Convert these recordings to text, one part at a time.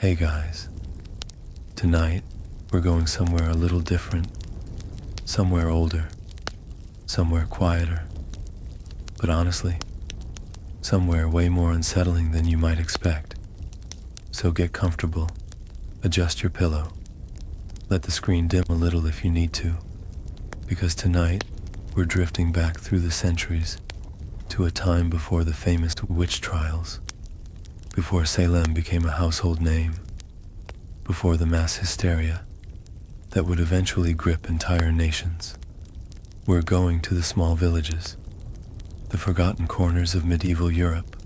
Hey guys, tonight we're going somewhere a little different, somewhere older, somewhere quieter, but honestly, somewhere way more unsettling than you might expect. So get comfortable, adjust your pillow, let the screen dim a little if you need to, because tonight we're drifting back through the centuries to a time before the famous witch trials, before Salem became a household name, before the mass hysteria that would eventually grip entire nations. We're going to the small villages, the forgotten corners of medieval Europe,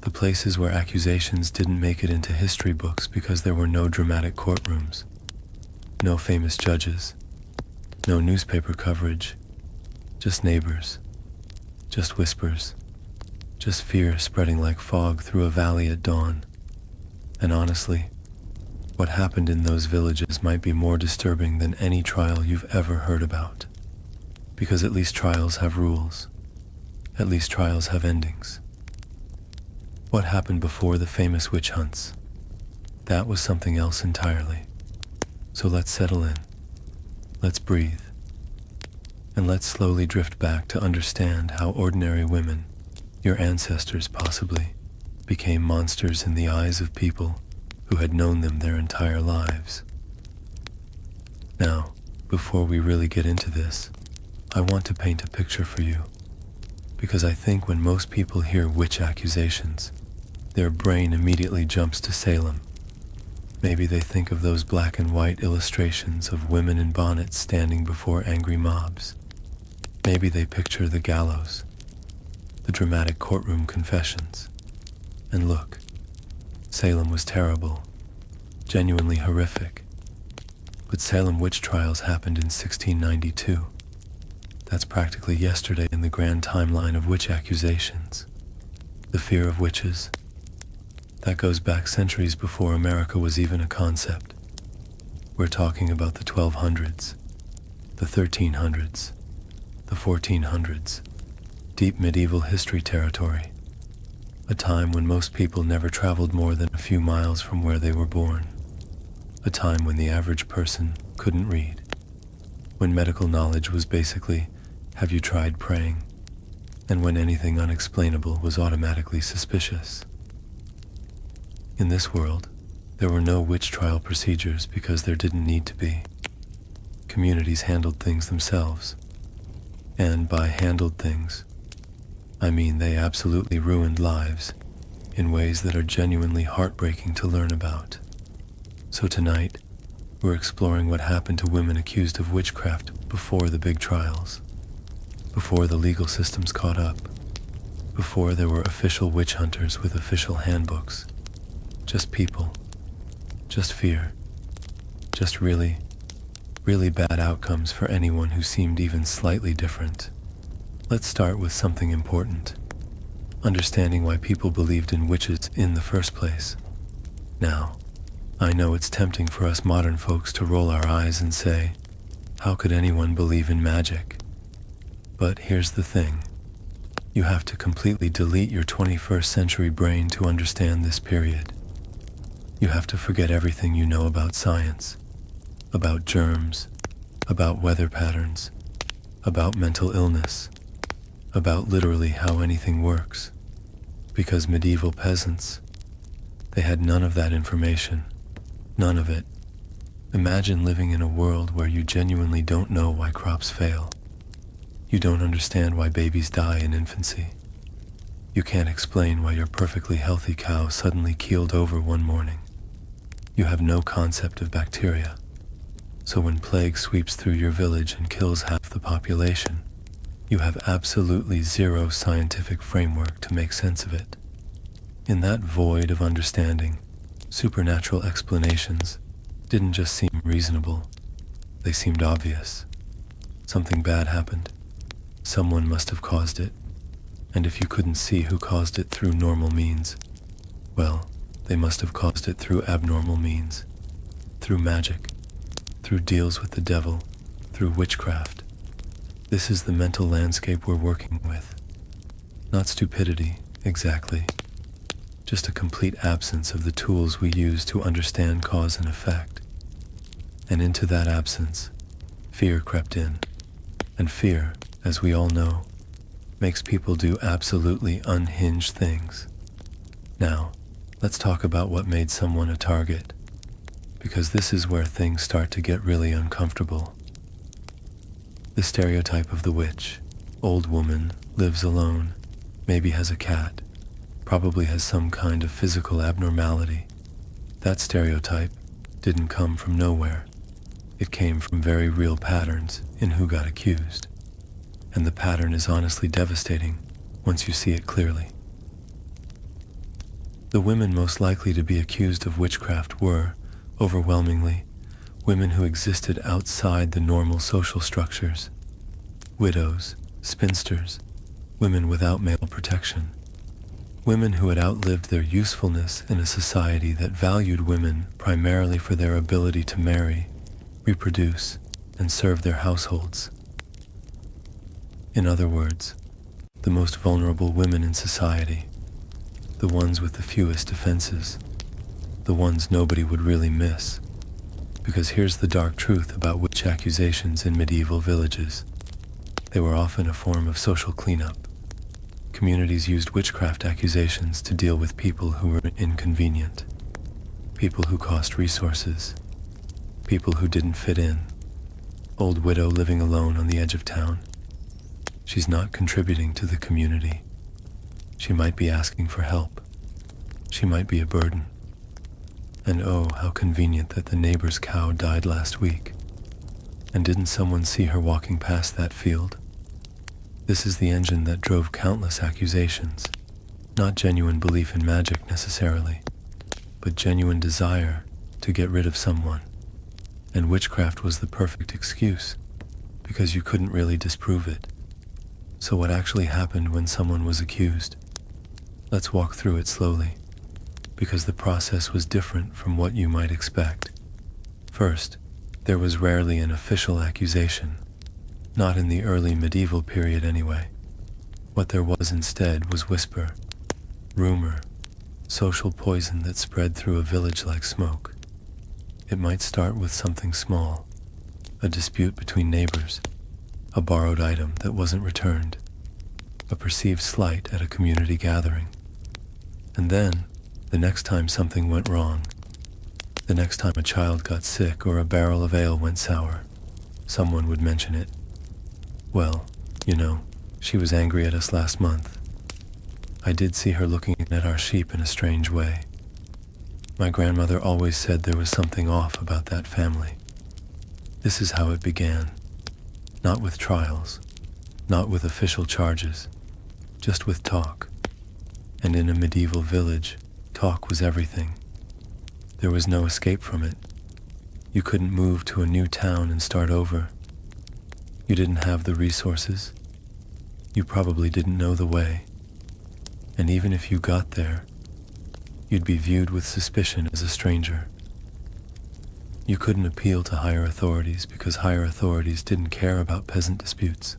the places where accusations didn't make it into history books because there were no dramatic courtrooms, no famous judges, no newspaper coverage, just neighbors, just whispers, just fear spreading like fog through a valley at dawn. And honestly, what happened in those villages might be more disturbing than any trial you've ever heard about. Because at least trials have rules. At least trials have endings. What happened before the famous witch hunts? That was something else entirely. So let's settle in. Let's breathe. And let's slowly drift back to understand how ordinary women, your ancestors possibly, became monsters in the eyes of people who had known them their entire lives. Now, before we really get into this, I want to paint a picture for you, because I think when most people hear witch accusations, their brain immediately jumps to Salem. Maybe they think of those black and white illustrations of women in bonnets standing before angry mobs. Maybe they picture the gallows, the dramatic courtroom confessions. And look, Salem was terrible, genuinely horrific. But Salem witch trials happened in 1692. That's practically yesterday in the grand timeline of witch accusations. The fear of witches, that goes back centuries before America was even a concept. We're talking about the 1200s, the 1300s, the 1400s, deep medieval history territory, a time when most people never traveled more than a few miles from where they were born, a time when the average person couldn't read, when medical knowledge was basically, have you tried praying, and when anything unexplainable was automatically suspicious. In this world, there were no witch trial procedures because there didn't need to be. Communities handled things themselves. And by handled things, I mean they absolutely ruined lives in ways that are genuinely heartbreaking to learn about. So tonight, we're exploring what happened to women accused of witchcraft before the big trials, before the legal systems caught up, before there were official witch hunters with official handbooks. Just people, just fear, just really bad outcomes for anyone who seemed even slightly different. Let's start with something important, understanding why people believed in witches in the first place. Now, I know it's tempting for us modern folks to roll our eyes and say, how could anyone believe in magic? But here's the thing. You have to completely delete your 21st century brain to understand this period. You have to forget everything you know about science, about germs, about weather patterns, about mental illness, about literally how anything works. Because medieval peasants, they had none of that information. None of it. Imagine living in a world where you genuinely don't know why crops fail. You don't understand why babies die in infancy. You can't explain why your perfectly healthy cow suddenly keeled over one morning. You have no concept of bacteria. So when plague sweeps through your village and kills half the population, you have absolutely zero scientific framework to make sense of it. In that void of understanding, supernatural explanations didn't just seem reasonable, they seemed obvious. Something bad happened. Someone must have caused it. And if you couldn't see who caused it through normal means, well, they must have caused it through abnormal means, through magic, through deals with the devil, through witchcraft. This is the mental landscape we're working with. Not stupidity, exactly, just a complete absence of the tools we use to understand cause and effect. And into that absence, fear crept in. And fear, as we all know, makes people do absolutely unhinged things. Now, let's talk about what made someone a target, because this is where things start to get really uncomfortable. The stereotype of the witch, old woman, lives alone, maybe has a cat, probably has some kind of physical abnormality. That stereotype didn't come from nowhere. It came from very real patterns in who got accused. And the pattern is honestly devastating once you see it clearly. The women most likely to be accused of witchcraft were, overwhelmingly, women who existed outside the normal social structures. Widows, spinsters, women without male protection. Women who had outlived their usefulness in a society that valued women primarily for their ability to marry, reproduce, and serve their households. In other words, the most vulnerable women in society, the ones with the fewest defenses, the ones nobody would really miss. Because here's the dark truth about witch accusations in medieval villages. They were often a form of social cleanup. Communities used witchcraft accusations to deal with people who were inconvenient, people who cost resources, people who didn't fit in. Old widow living alone on the edge of town. She's not contributing to the community. She might be asking for help. She might be a burden. And oh, how convenient that the neighbor's cow died last week. And didn't someone see her walking past that field? This is the engine that drove countless accusations. Not genuine belief in magic necessarily, but genuine desire to get rid of someone. And witchcraft was the perfect excuse, because you couldn't really disprove it. So what actually happened when someone was accused? Let's walk through it slowly, because the process was different from what you might expect. First, there was rarely an official accusation, not in the early medieval period anyway. What there was instead was whisper, rumor, social poison that spread through a village like smoke. It might start with something small, a dispute between neighbors, a borrowed item that wasn't returned, a perceived slight at a community gathering. And then, the next time something went wrong, the next time a child got sick or a barrel of ale went sour, someone would mention it. Well, you know, she was angry at us last month. I did see her looking at our sheep in a strange way. My grandmother always said there was something off about that family. This is how it began. Not with trials, not with official charges, just with talk. And in a medieval village, talk was everything. There was no escape from it. You couldn't move to a new town and start over. You didn't have the resources. You probably didn't know the way. And even if you got there, you'd be viewed with suspicion as a stranger. You couldn't appeal to higher authorities because higher authorities didn't care about peasant disputes.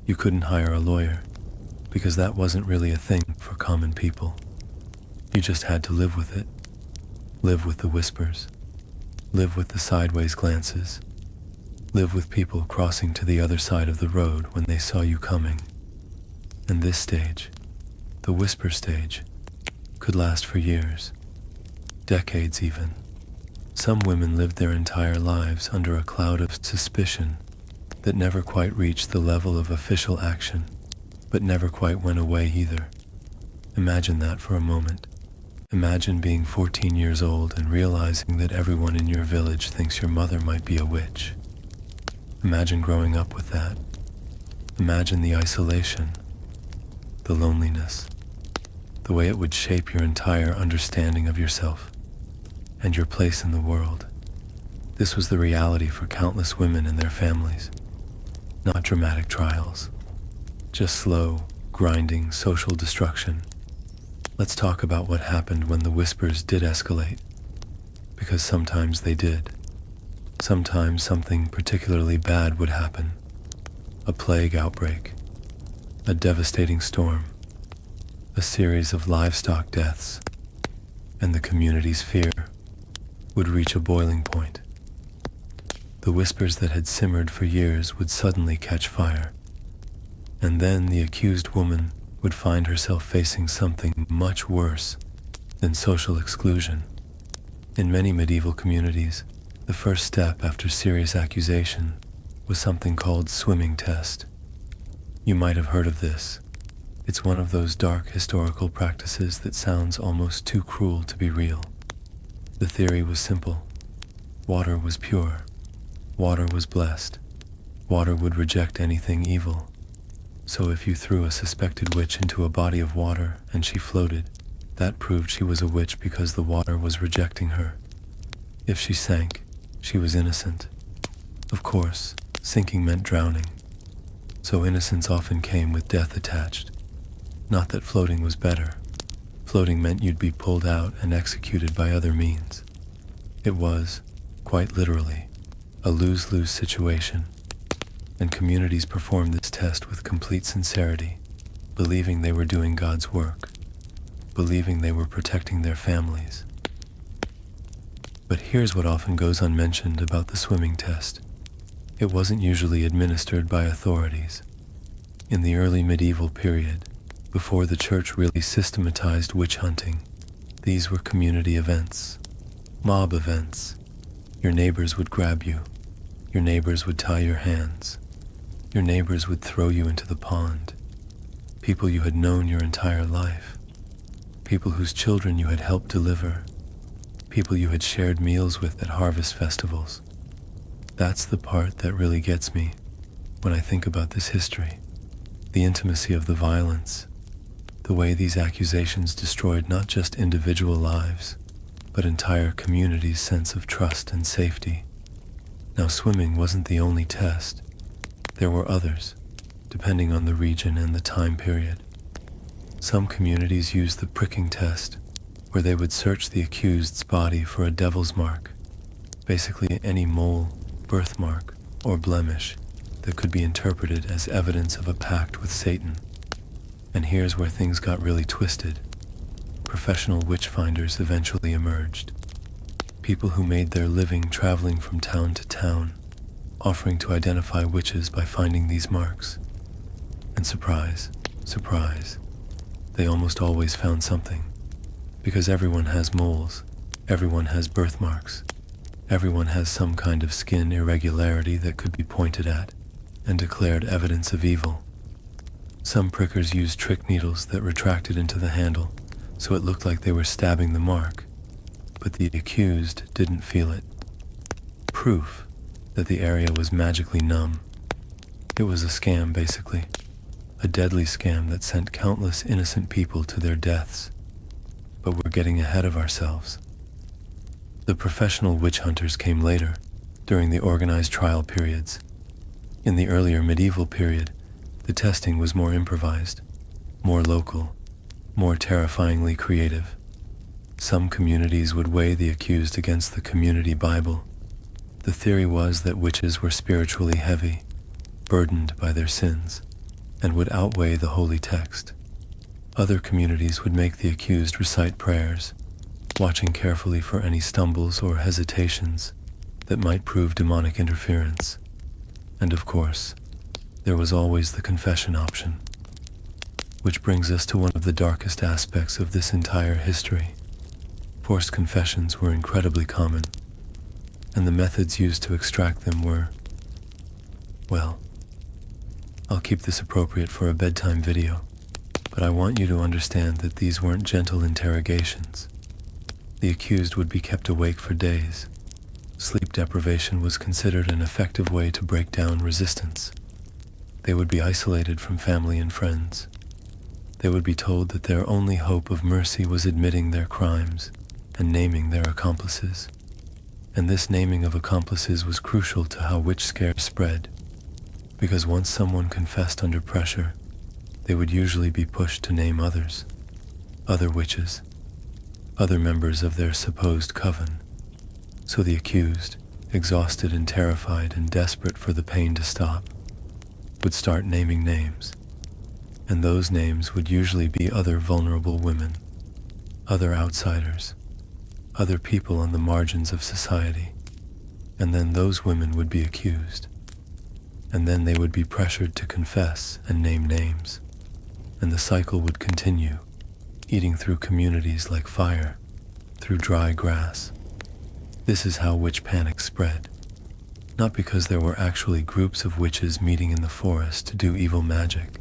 You couldn't hire a lawyer because that wasn't really a thing for common people. You just had to live with it. Live with the whispers. Live with the sideways glances. Live with people crossing to the other side of the road when they saw you coming. And this stage, the whisper stage, could last for years, decades even. Some women lived their entire lives under a cloud of suspicion that never quite reached the level of official action, but never quite went away either. Imagine that for a moment. Imagine being 14 years old and realizing that everyone in your village thinks your mother might be a witch. Imagine growing up with that. Imagine the isolation, the loneliness, the way it would shape your entire understanding of yourself and your place in the world. This was the reality for countless women and their families. Not dramatic trials, just slow, grinding social destruction. Let's talk about what happened when the whispers did escalate, because sometimes they did. Sometimes something particularly bad would happen. A plague outbreak, a devastating storm, a series of livestock deaths, and the community's fear would reach a boiling point. The whispers that had simmered for years would suddenly catch fire, and then the accused woman would find herself facing something much worse than social exclusion. In many medieval communities, the first step after serious accusation was something called swimming test. You might have heard of this. It's one of those dark historical practices that sounds almost too cruel to be real. The theory was simple. Water was pure. Water was blessed. Water would reject anything evil. So if you threw a suspected witch into a body of water and she floated, that proved she was a witch because the water was rejecting her. If she sank, she was innocent. Of course, sinking meant drowning. So innocence often came with death attached. Not that floating was better. Floating meant you'd be pulled out and executed by other means. It was, quite literally, a lose-lose situation, and communities performed this test with complete sincerity, believing they were doing God's work, believing they were protecting their families. But here's what often goes unmentioned about the swimming test. It wasn't usually administered by authorities. In the early medieval period, before the church really systematized witch hunting, these were community events, mob events. Your neighbors would grab you. Your neighbors would tie your hands. Your neighbors would throw you into the pond. People you had known your entire life. People whose children you had helped deliver. People you had shared meals with at harvest festivals. That's the part that really gets me when I think about this history. The intimacy of the violence. The way these accusations destroyed not just individual lives, but entire communities' sense of trust and safety. Now, swimming wasn't the only test. There were others, depending on the region and the time period. Some communities used the pricking test, where they would search the accused's body for a devil's mark, basically any mole, birthmark, or blemish that could be interpreted as evidence of a pact with Satan. And here's where things got really twisted. Professional witch finders eventually emerged. People who made their living traveling from town to town, offering to identify witches by finding these marks. And surprise, surprise, they almost always found something. Because everyone has moles, everyone has birthmarks, everyone has some kind of skin irregularity that could be pointed at and declared evidence of evil. Some prickers used trick needles that retracted into the handle, so it looked like they were stabbing the mark, but the accused didn't feel it. Proof that the area was magically numb. It was a scam, basically. A deadly scam that sent countless innocent people to their deaths. But we're getting ahead of ourselves. The professional witch hunters came later, during the organized trial periods. In the earlier medieval period, the testing was more improvised, more local, more terrifyingly creative. Some communities would weigh the accused against the community Bible. The theory was that witches were spiritually heavy, burdened by their sins, and would outweigh the holy text. Other communities would make the accused recite prayers, watching carefully for any stumbles or hesitations that might prove demonic interference. And of course, there was always the confession option. Which brings us to one of the darkest aspects of this entire history. Forced confessions were incredibly common, and the methods used to extract them were, well, I'll keep this appropriate for a bedtime video, but I want you to understand that these weren't gentle interrogations. The accused would be kept awake for days. Sleep deprivation was considered an effective way to break down resistance. They would be isolated from family and friends. They would be told that their only hope of mercy was admitting their crimes and naming their accomplices. And this naming of accomplices was crucial to how witch scares spread, because once someone confessed under pressure, they would usually be pushed to name others, other witches, other members of their supposed coven. So the accused, exhausted and terrified and desperate for the pain to stop, would start naming names. And those names would usually be other vulnerable women, other outsiders, other people on the margins of society. And then those women would be accused. And then they would be pressured to confess and name names. And the cycle would continue, eating through communities like fire, through dry grass. This is how witch panic spread. Not because there were actually groups of witches meeting in the forest to do evil magic,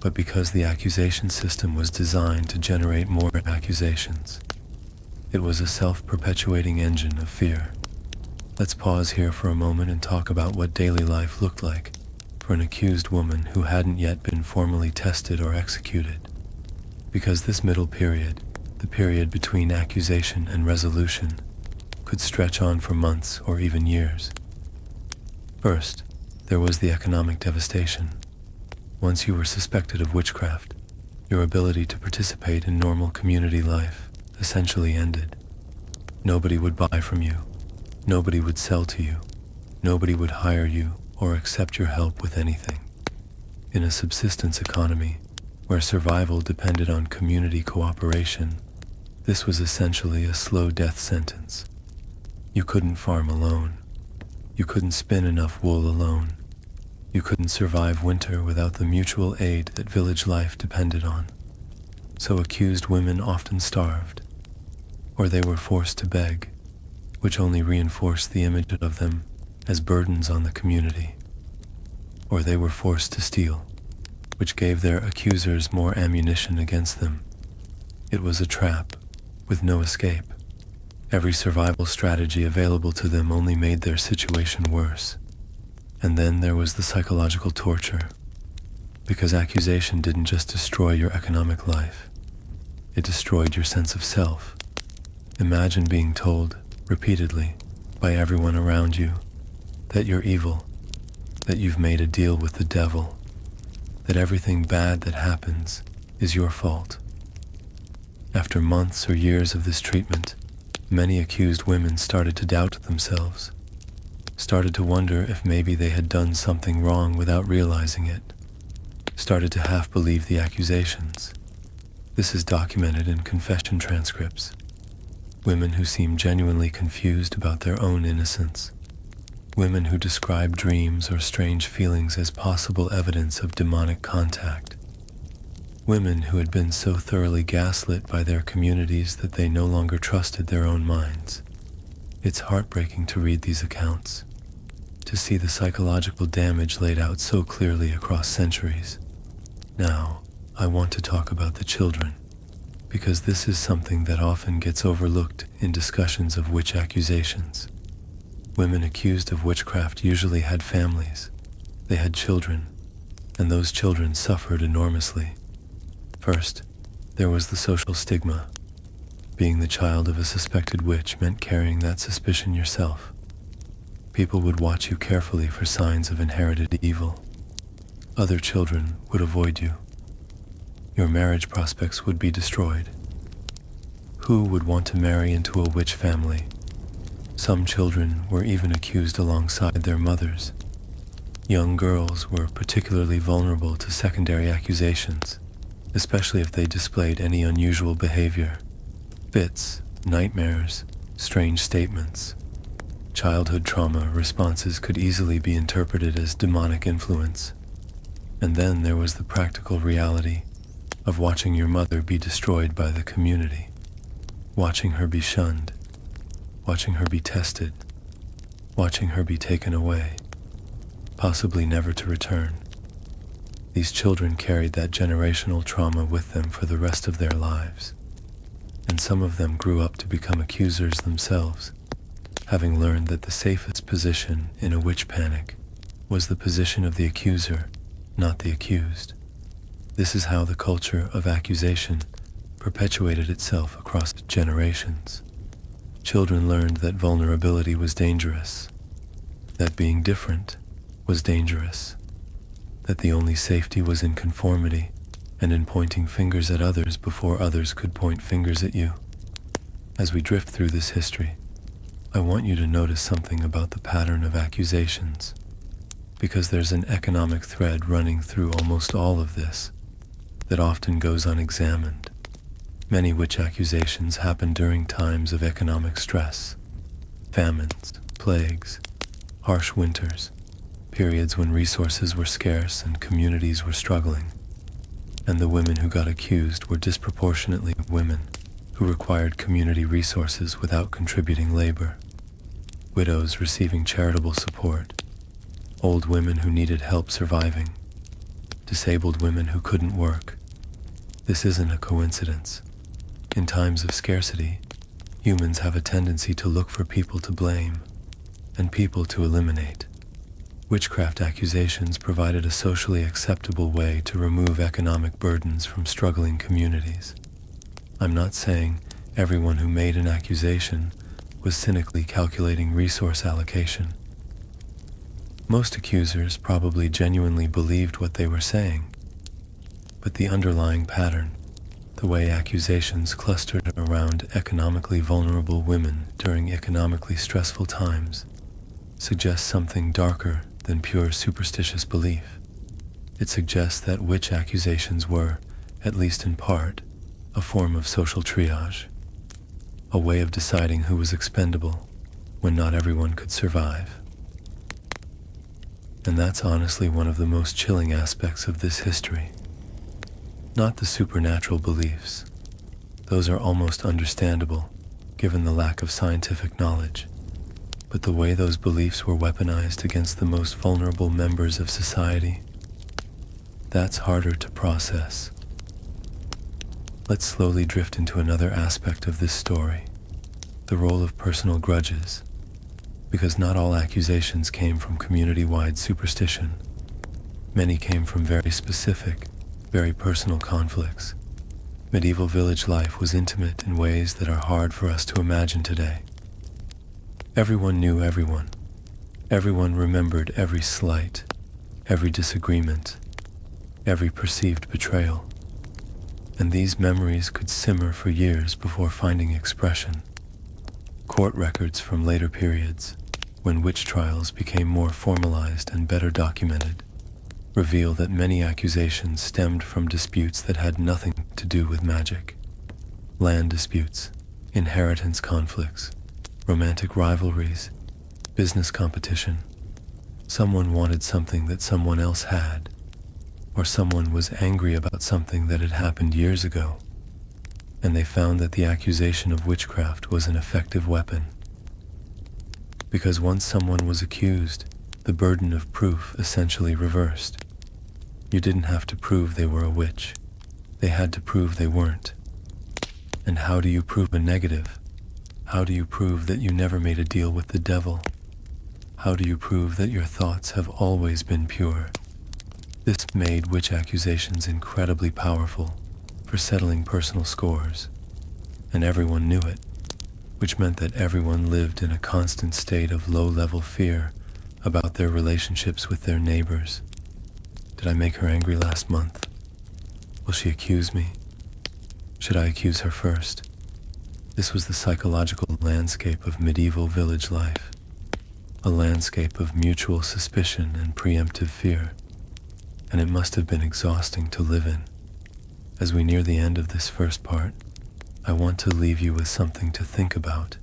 but because the accusation system was designed to generate more accusations. It was a self-perpetuating engine of fear. Let's pause here for a moment and talk about what daily life looked like for an accused woman who hadn't yet been formally tested or executed. Because this middle period, the period between accusation and resolution, could stretch on for months or even years. First, there was the economic devastation. Once you were suspected of witchcraft, your ability to participate in normal community life essentially ended. Nobody would buy from you. Nobody would sell to you. Nobody would hire you or accept your help with anything. In a subsistence economy, where survival depended on community cooperation, this was essentially a slow death sentence. You couldn't farm alone. You couldn't spin enough wool alone. You couldn't survive winter without the mutual aid that village life depended on. So accused women often starved, or they were forced to beg, which only reinforced the image of them as burdens on the community. Or they were forced to steal, which gave their accusers more ammunition against them. It was a trap, with no escape. Every survival strategy available to them only made their situation worse. And then there was the psychological torture, because accusation didn't just destroy your economic life, it destroyed your sense of self. Imagine being told, repeatedly, by everyone around you, that you're evil, that you've made a deal with the devil, that everything bad that happens is your fault. After months or years of this treatment, many accused women started to doubt themselves, started to wonder if maybe they had done something wrong without realizing it, started to half believe the accusations. This is documented in confession transcripts. Women who seem genuinely confused about their own innocence. Women who describe dreams or strange feelings as possible evidence of demonic contact. Women who had been so thoroughly gaslit by their communities that they no longer trusted their own minds. It's heartbreaking to read these accounts, to see the psychological damage laid out so clearly across centuries. Now, I want to talk about the children, because this is something that often gets overlooked in discussions of witch accusations. Women accused of witchcraft usually had families. They had children, and those children suffered enormously. First, there was the social stigma. Being the child of a suspected witch meant carrying that suspicion yourself. People would watch you carefully for signs of inherited evil. Other children would avoid you. Your marriage prospects would be destroyed. Who would want to marry into a witch family? Some children were even accused alongside their mothers. Young girls were particularly vulnerable to secondary accusations, especially if they displayed any unusual behavior. Fits, nightmares, strange statements. Childhood trauma responses could easily be interpreted as demonic influence. And then there was the practical reality of watching your mother be destroyed by the community, watching her be shunned, watching her be tested, watching her be taken away, possibly never to return. These children carried that generational trauma with them for the rest of their lives. And some of them grew up to become accusers themselves, having learned that the safest position in a witch panic was the position of the accuser, not the accused. This is how the culture of accusation perpetuated itself across generations. Children learned that vulnerability was dangerous, that being different was dangerous, that the only safety was in conformity and in pointing fingers at others before others could point fingers at you. As we drift through this history, I want you to notice something about the pattern of accusations, because there's an economic thread running through almost all of this. that often goes unexamined. Many witch accusations happen during times of economic stress, famines, plagues, harsh winters, periods when resources were scarce and communities were struggling. And the women who got accused were disproportionately women who required community resources without contributing labor. Widows receiving charitable support, old women who needed help surviving, disabled women who couldn't work. This isn't a coincidence. In times of scarcity, humans have a tendency to look for people to blame and people to eliminate. Witchcraft accusations provided a socially acceptable way to remove economic burdens from struggling communities. I'm not saying everyone who made an accusation was cynically calculating resource allocation. Most accusers probably genuinely believed what they were saying, but the underlying pattern, the way accusations clustered around economically vulnerable women during economically stressful times, suggests something darker than pure superstitious belief. It suggests that witch accusations were, at least in part, a form of social triage, a way of deciding who was expendable when not everyone could survive. And that's honestly one of the most chilling aspects of this history. Not the supernatural beliefs. Those are almost understandable, given the lack of scientific knowledge. But the way those beliefs were weaponized against the most vulnerable members of society, that's harder to process. Let's slowly drift into another aspect of this story, the role of personal grudges, because not all accusations came from community-wide superstition. Many came from very specific, very personal conflicts. Medieval village life was intimate in ways that are hard for us to imagine today. Everyone knew everyone. Everyone remembered every slight, every disagreement, every perceived betrayal. And these memories could simmer for years before finding expression. Court records from later periods, when witch trials became more formalized and better documented, reveal that many accusations stemmed from disputes that had nothing to do with magic. Land disputes, inheritance conflicts, romantic rivalries, business competition. Someone wanted something that someone else had, or someone was angry about something that had happened years ago, and they found that the accusation of witchcraft was an effective weapon. Because once someone was accused, the burden of proof essentially reversed. You didn't have to prove they were a witch. They had to prove they weren't. And how do you prove a negative? How do you prove that you never made a deal with the devil? How do you prove that your thoughts have always been pure? This made witch accusations incredibly powerful for settling personal scores, and everyone knew it, which meant that everyone lived in a constant state of low-level fear about their relationships with their neighbors. Did I make her angry last month? Will she accuse me? Should I accuse her first? This was the psychological landscape of medieval village life, a landscape of mutual suspicion and preemptive fear, and it must have been exhausting to live in. As we near the end of this first part, I want to leave you with something to think about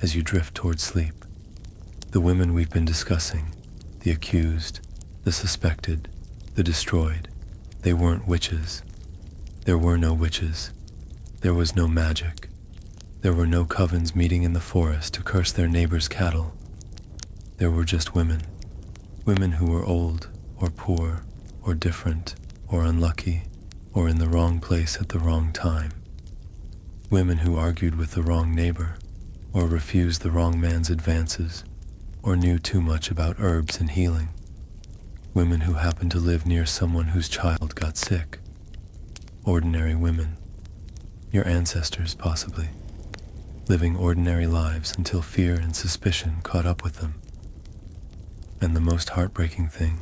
as you drift toward sleep. The women we've been discussing, the accused, the suspected, the destroyed, they weren't witches. There were no witches. There was no magic. There were no covens meeting in the forest to curse their neighbors' cattle. There were just women. Women who were old, or poor, or different, or unlucky, or in the wrong place at the wrong time. Women who argued with the wrong neighbor, or refused the wrong man's advances, or knew too much about herbs and healing. Women who happened to live near someone whose child got sick. Ordinary women. Your ancestors, possibly. Living ordinary lives until fear and suspicion caught up with them. And the most heartbreaking thing,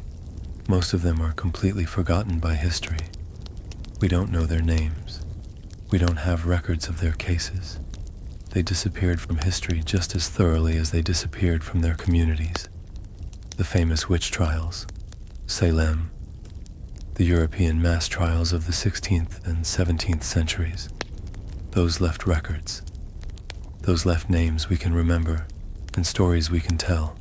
most of them are completely forgotten by history. We don't know their names. We don't have records of their cases. They disappeared from history just as thoroughly as they disappeared from their communities. The famous witch trials, Salem, the European mass trials of the 16th and 17th centuries. Those left records. Those left names we can remember and stories we can tell.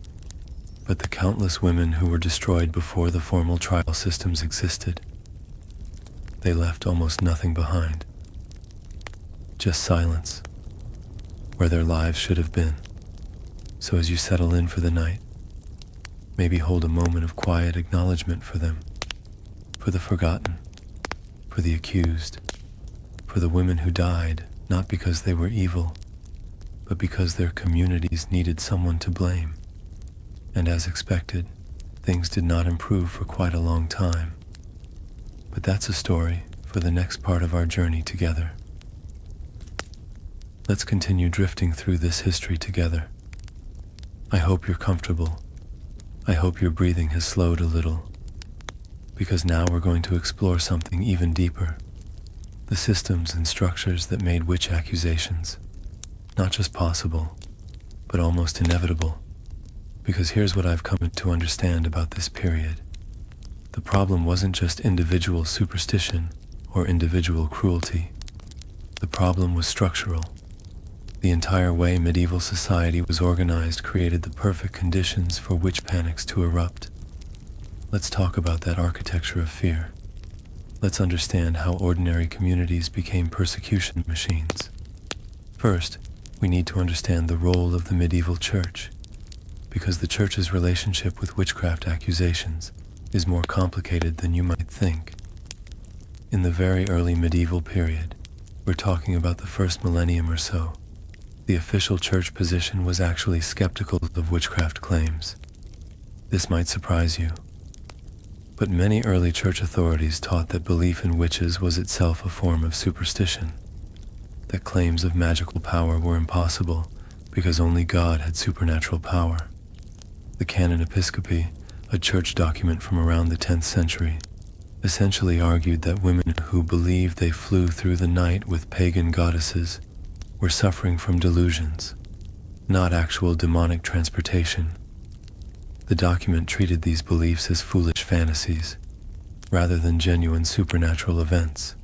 But the countless women who were destroyed before the formal trial systems existed, they left almost nothing behind. Just silence, where their lives should have been. So as you settle in for the night, maybe hold a moment of quiet acknowledgement for them, for the forgotten, for the accused, for the women who died, not because they were evil, but because their communities needed someone to blame. And as expected, things did not improve for quite a long time. But that's a story for the next part of our journey together. Let's continue drifting through this history together. I hope you're comfortable. I hope your breathing has slowed a little, because now we're going to explore something even deeper. The systems and structures that made witch accusations not just possible, but almost inevitable. Because here's what I've come to understand about this period. The problem wasn't just individual superstition or individual cruelty. The problem was structural. The entire way medieval society was organized created the perfect conditions for witch panics to erupt. Let's talk about that architecture of fear. Let's understand how ordinary communities became persecution machines. First, we need to understand the role of the medieval church, because the church's relationship with witchcraft accusations is more complicated than you might think. In the very early medieval period, we're talking about the first millennium or so, the official church position was actually skeptical of witchcraft claims. This might surprise you, but many early church authorities taught that belief in witches was itself a form of superstition, that claims of magical power were impossible because only God had supernatural power. The Canon Episcopi, a church document from around the 10th century, essentially argued that women who believed they flew through the night with pagan goddesses were suffering from delusions, not actual demonic transportation. The document treated these beliefs as foolish fantasies, rather than genuine supernatural events.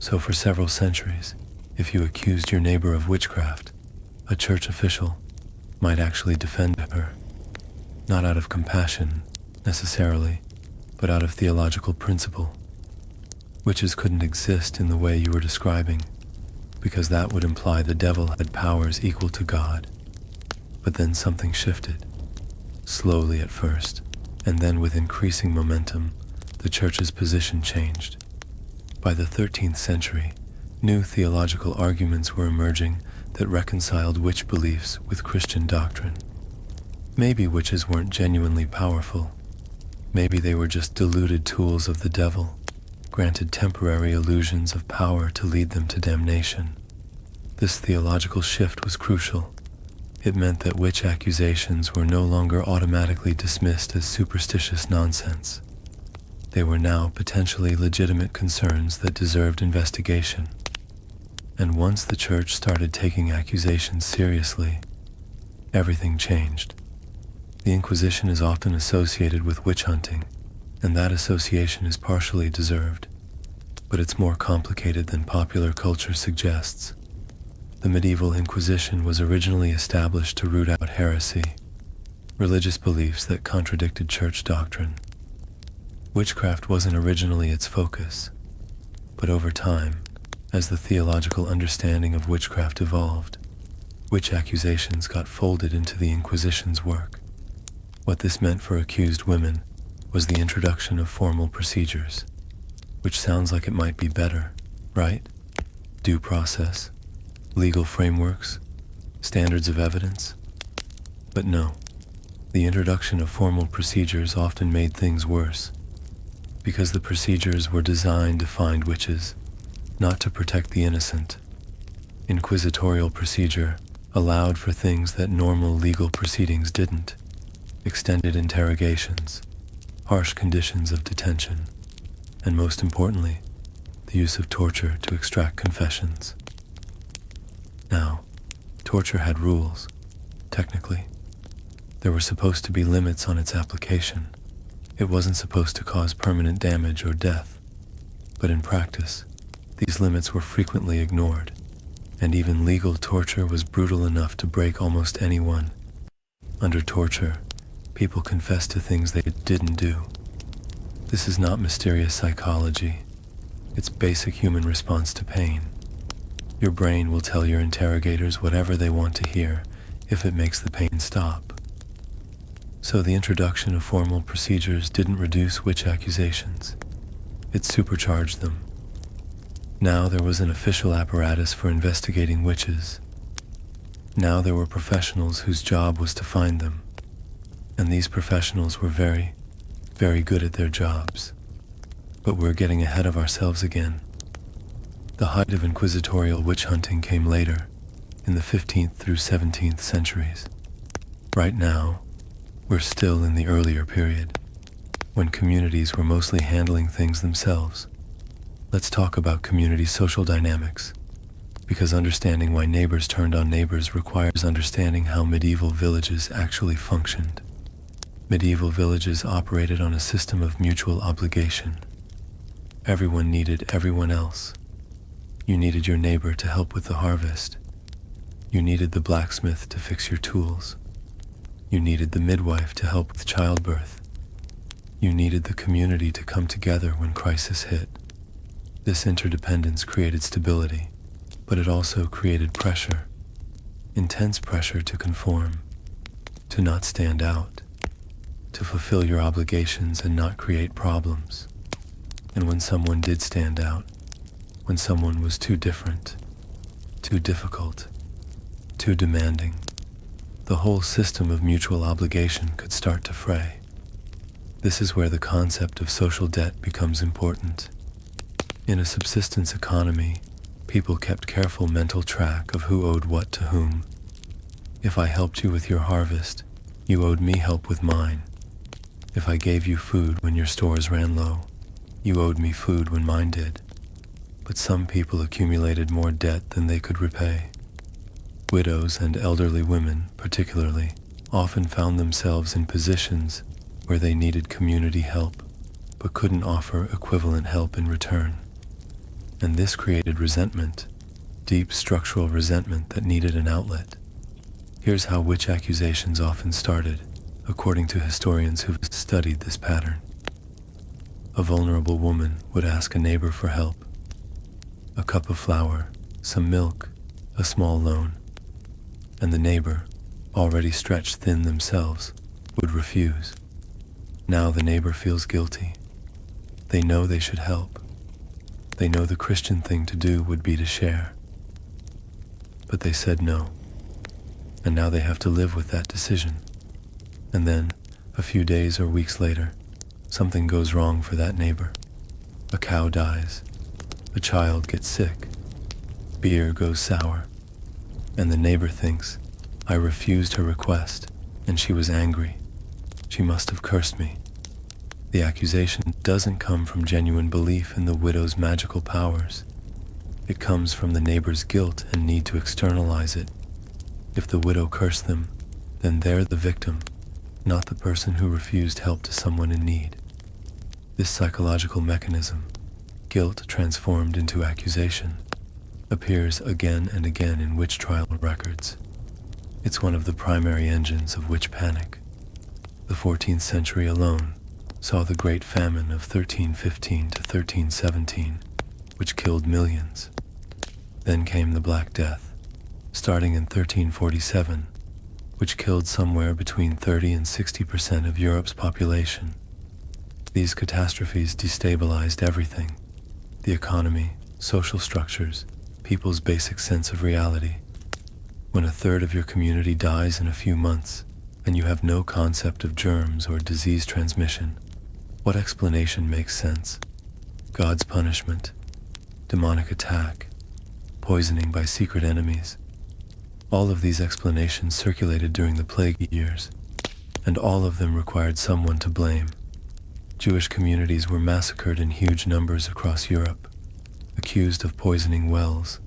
So for several centuries, if you accused your neighbor of witchcraft, a church official might actually defend her, not out of compassion, necessarily, but out of theological principle. Witches couldn't exist in the way you were describing, because that would imply the devil had powers equal to God. But then something shifted, slowly at first, and then with increasing momentum, the church's position changed. By the 13th century, new theological arguments were emerging that reconciled witch beliefs with Christian doctrine. Maybe witches weren't genuinely powerful. Maybe they were just deluded tools of the devil, granted temporary illusions of power to lead them to damnation. This theological shift was crucial. It meant that witch accusations were no longer automatically dismissed as superstitious nonsense. They were now potentially legitimate concerns that deserved investigation. And once the church started taking accusations seriously, everything changed. The Inquisition is often associated with witch hunting, and that association is partially deserved, but it's more complicated than popular culture suggests. The medieval Inquisition was originally established to root out heresy, religious beliefs that contradicted church doctrine. Witchcraft wasn't originally its focus, but over time, as the theological understanding of witchcraft evolved, witch accusations got folded into the Inquisition's work. What this meant for accused women was the introduction of formal procedures, which sounds like it might be better, right? Due process, legal frameworks, standards of evidence. But no, the introduction of formal procedures often made things worse, because the procedures were designed to find witches, not to protect the innocent. Inquisitorial procedure allowed for things that normal legal proceedings didn't: extended interrogations, harsh conditions of detention, and most importantly, the use of torture to extract confessions. Now, torture had rules, technically. There were supposed to be limits on its application, It wasn't supposed to cause permanent damage or death, but in practice, these limits were frequently ignored, and even legal torture was brutal enough to break almost anyone. Under torture, people confessed to things they didn't do. This is not mysterious psychology. It's basic human response to pain. Your brain will tell your interrogators whatever they want to hear if it makes the pain stop. So the introduction of formal procedures didn't reduce witch accusations. It supercharged them. Now there was an official apparatus for investigating witches. Now there were professionals whose job was to find them. And these professionals were very, very good at their jobs. But we're getting ahead of ourselves again. The height of inquisitorial witch hunting came later, in the 15th through 17th centuries. Right now, we're still in the earlier period, when communities were mostly handling things themselves. Let's talk about community social dynamics, because understanding why neighbors turned on neighbors requires understanding how medieval villages actually functioned. Medieval villages operated on a system of mutual obligation. Everyone needed everyone else. You needed your neighbor to help with the harvest. You needed the blacksmith to fix your tools. You needed the midwife to help with childbirth. You needed the community to come together when crisis hit. This interdependence created stability, but it also created pressure. Intense pressure to conform, to not stand out, to fulfill your obligations and not create problems. And when someone did stand out, when someone was too different, too difficult, too demanding, the whole system of mutual obligation could start to fray. This is where the concept of social debt becomes important. In a subsistence economy, people kept careful mental track of who owed what to whom. If I helped you with your harvest, you owed me help with mine. If I gave you food when your stores ran low, you owed me food when mine did. But some people accumulated more debt than they could repay. Widows and elderly women, particularly, often found themselves in positions where they needed community help, but couldn't offer equivalent help in return. And this created resentment, deep structural resentment that needed an outlet. Here's how witch accusations often started, according to historians who've studied this pattern. A vulnerable woman would ask a neighbor for help. A cup of flour, some milk, a small loan. And the neighbor, already stretched thin themselves, would refuse. Now the neighbor feels guilty. They know they should help. They know the Christian thing to do would be to share. But they said no. And now they have to live with that decision. And then, a few days or weeks later, something goes wrong for that neighbor. A cow dies. A child gets sick. Beer goes sour. And the neighbor thinks, I refused her request, and she was angry. She must have cursed me. The accusation doesn't come from genuine belief in the widow's magical powers. It comes from the neighbor's guilt and need to externalize it. If the widow cursed them, then they're the victim, not the person who refused help to someone in need. This psychological mechanism, guilt transformed into accusation, appears again and again in witch trial records. It's one of the primary engines of witch panic. The 14th century alone saw the Great Famine of 1315 to 1317, which killed millions. Then came the Black Death, starting in 1347, which killed somewhere between 30 and 60% of Europe's population. These catastrophes destabilized everything: the economy, social structures, people's basic sense of reality. When a third of your community dies in a few months, and you have no concept of germs or disease transmission, what explanation makes sense? God's punishment, demonic attack, poisoning by secret enemies. All of these explanations circulated during the plague years, and all of them required someone to blame. Jewish communities were massacred in huge numbers across Europe, accused of poisoning wells.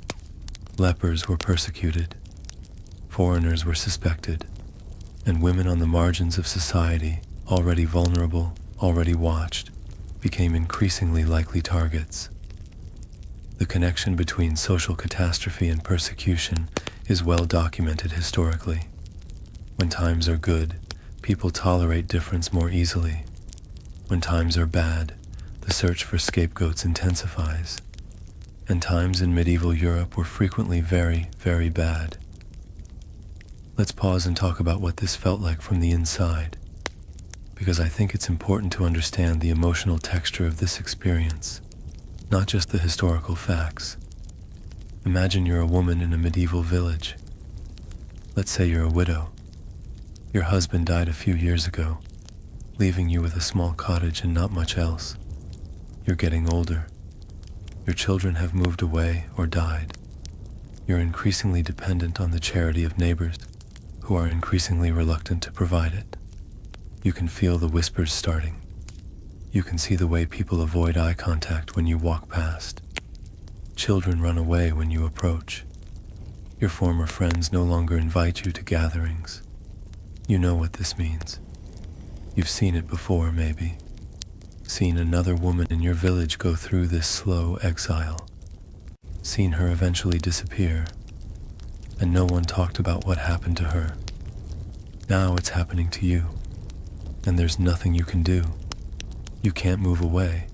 Lepers were persecuted. Foreigners were suspected. And women on the margins of society, already vulnerable, already watched, became increasingly likely targets. The connection between social catastrophe and persecution is well documented historically. When times are good, people tolerate difference more easily. When times are bad, the search for scapegoats intensifies. And times in medieval Europe were frequently very, very bad. Let's pause and talk about what this felt like from the inside, because I think it's important to understand the emotional texture of this experience, not just the historical facts. Imagine you're a woman in a medieval village. Let's say you're a widow. Your husband died a few years ago, leaving you with a small cottage and not much else. You're getting older. Your children have moved away or died. You're increasingly dependent on the charity of neighbors, who are increasingly reluctant to provide it. You can feel the whispers starting. You can see the way people avoid eye contact when you walk past. Children run away when you approach. Your former friends no longer invite you to gatherings. You know what this means. You've seen it before, maybe. Seen another woman in your village go through this slow exile. Seen her eventually disappear. And no one talked about what happened to her. Now it's happening to you. And there's nothing you can do. You can't move away.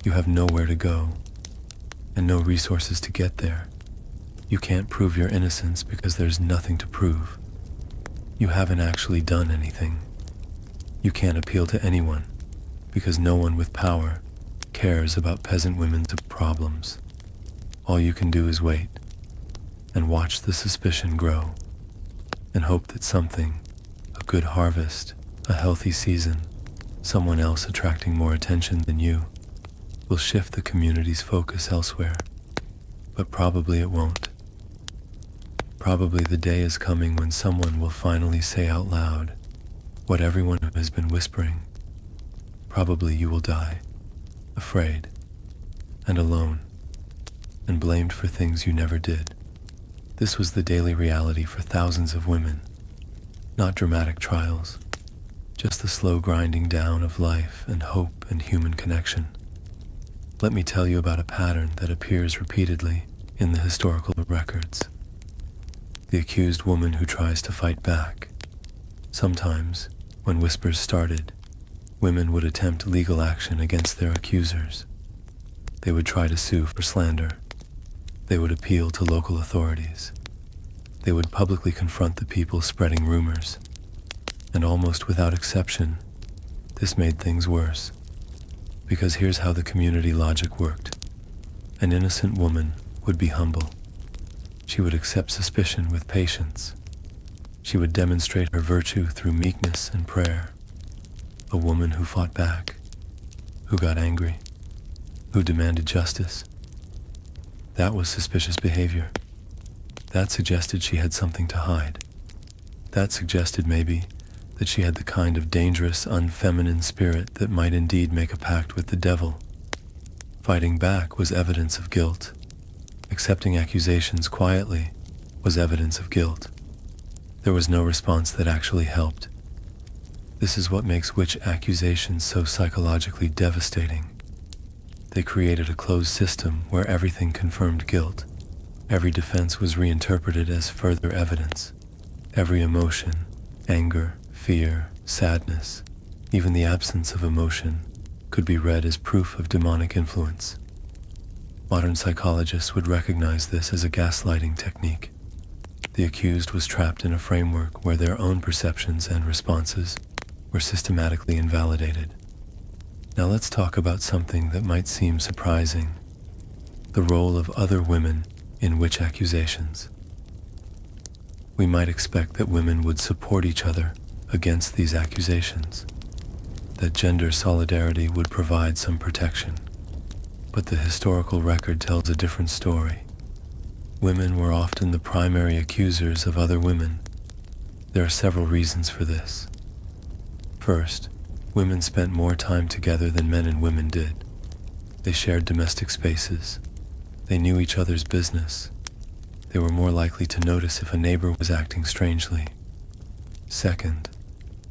You have nowhere to go. And no resources to get there. You can't prove your innocence because there's nothing to prove. You haven't actually done anything. You can't appeal to anyone, because no one with power cares about peasant women's problems. All you can do is wait, and watch the suspicion grow, and hope that something, a good harvest, a healthy season, someone else attracting more attention than you, will shift the community's focus elsewhere. But probably it won't. Probably the day is coming when someone will finally say out loud what everyone has been whispering. Probably you will die, afraid, and alone, and blamed for things you never did. This was the daily reality for thousands of women, not dramatic trials, just the slow grinding down of life and hope and human connection. Let me tell you about a pattern that appears repeatedly in the historical records. The accused woman who tries to fight back. Sometimes, when whispers started, women would attempt legal action against their accusers. They would try to sue for slander. They would appeal to local authorities. They would publicly confront the people spreading rumors. And almost without exception, this made things worse. Because here's how the community logic worked. An innocent woman would be humble. She would accept suspicion with patience. She would demonstrate her virtue through meekness and prayer. A woman who fought back, who got angry, who demanded justice. That was suspicious behavior. That suggested she had something to hide. That suggested maybe that she had the kind of dangerous, unfeminine spirit that might indeed make a pact with the devil. Fighting back was evidence of guilt. Accepting accusations quietly was evidence of guilt. There was no response that actually helped. This is what makes witch accusations so psychologically devastating. They created a closed system where everything confirmed guilt. Every defense was reinterpreted as further evidence. Every emotion, anger, fear, sadness, even the absence of emotion, could be read as proof of demonic influence. Modern psychologists would recognize this as a gaslighting technique. The accused was trapped in a framework where their own perceptions and responses were systematically invalidated. Now let's talk about something that might seem surprising: the role of other women in witch accusations. We might expect that women would support each other against these accusations, that gender solidarity would provide some protection. But the historical record tells a different story. Women were often the primary accusers of other women. There are several reasons for this. First, women spent more time together than men and women did. They shared domestic spaces. They knew each other's business. They were more likely to notice if a neighbor was acting strangely. Second,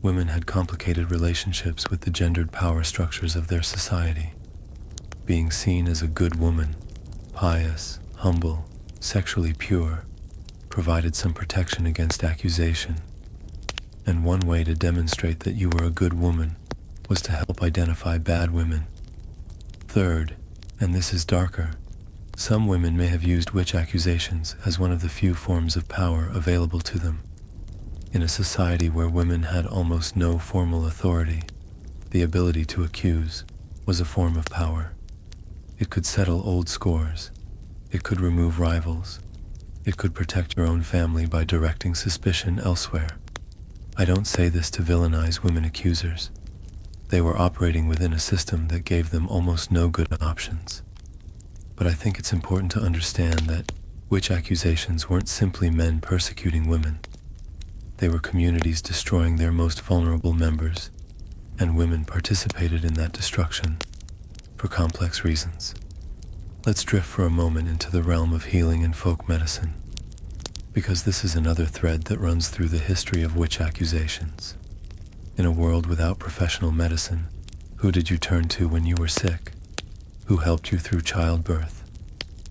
Women had complicated relationships with the gendered power structures of their society. Being seen as a good woman, pious, humble, sexually pure, provided some protection against accusation. And one way to demonstrate that you were a good woman was to help identify bad women. Third, and this is darker, some women may have used witch accusations as one of the few forms of power available to them. In a society where women had almost no formal authority, the ability to accuse was a form of power. It could settle old scores. It could remove rivals. It could protect your own family by directing suspicion elsewhere. I don't say this to villainize women accusers. They were operating within a system that gave them almost no good options. But I think it's important to understand that witch accusations weren't simply men persecuting women. They were communities destroying their most vulnerable members, and women participated in that destruction for complex reasons. Let's drift for a moment into the realm of healing and folk medicine, because this is another thread that runs through the history of witch accusations. In a world without professional medicine, who did you turn to when you were sick? Who helped you through childbirth?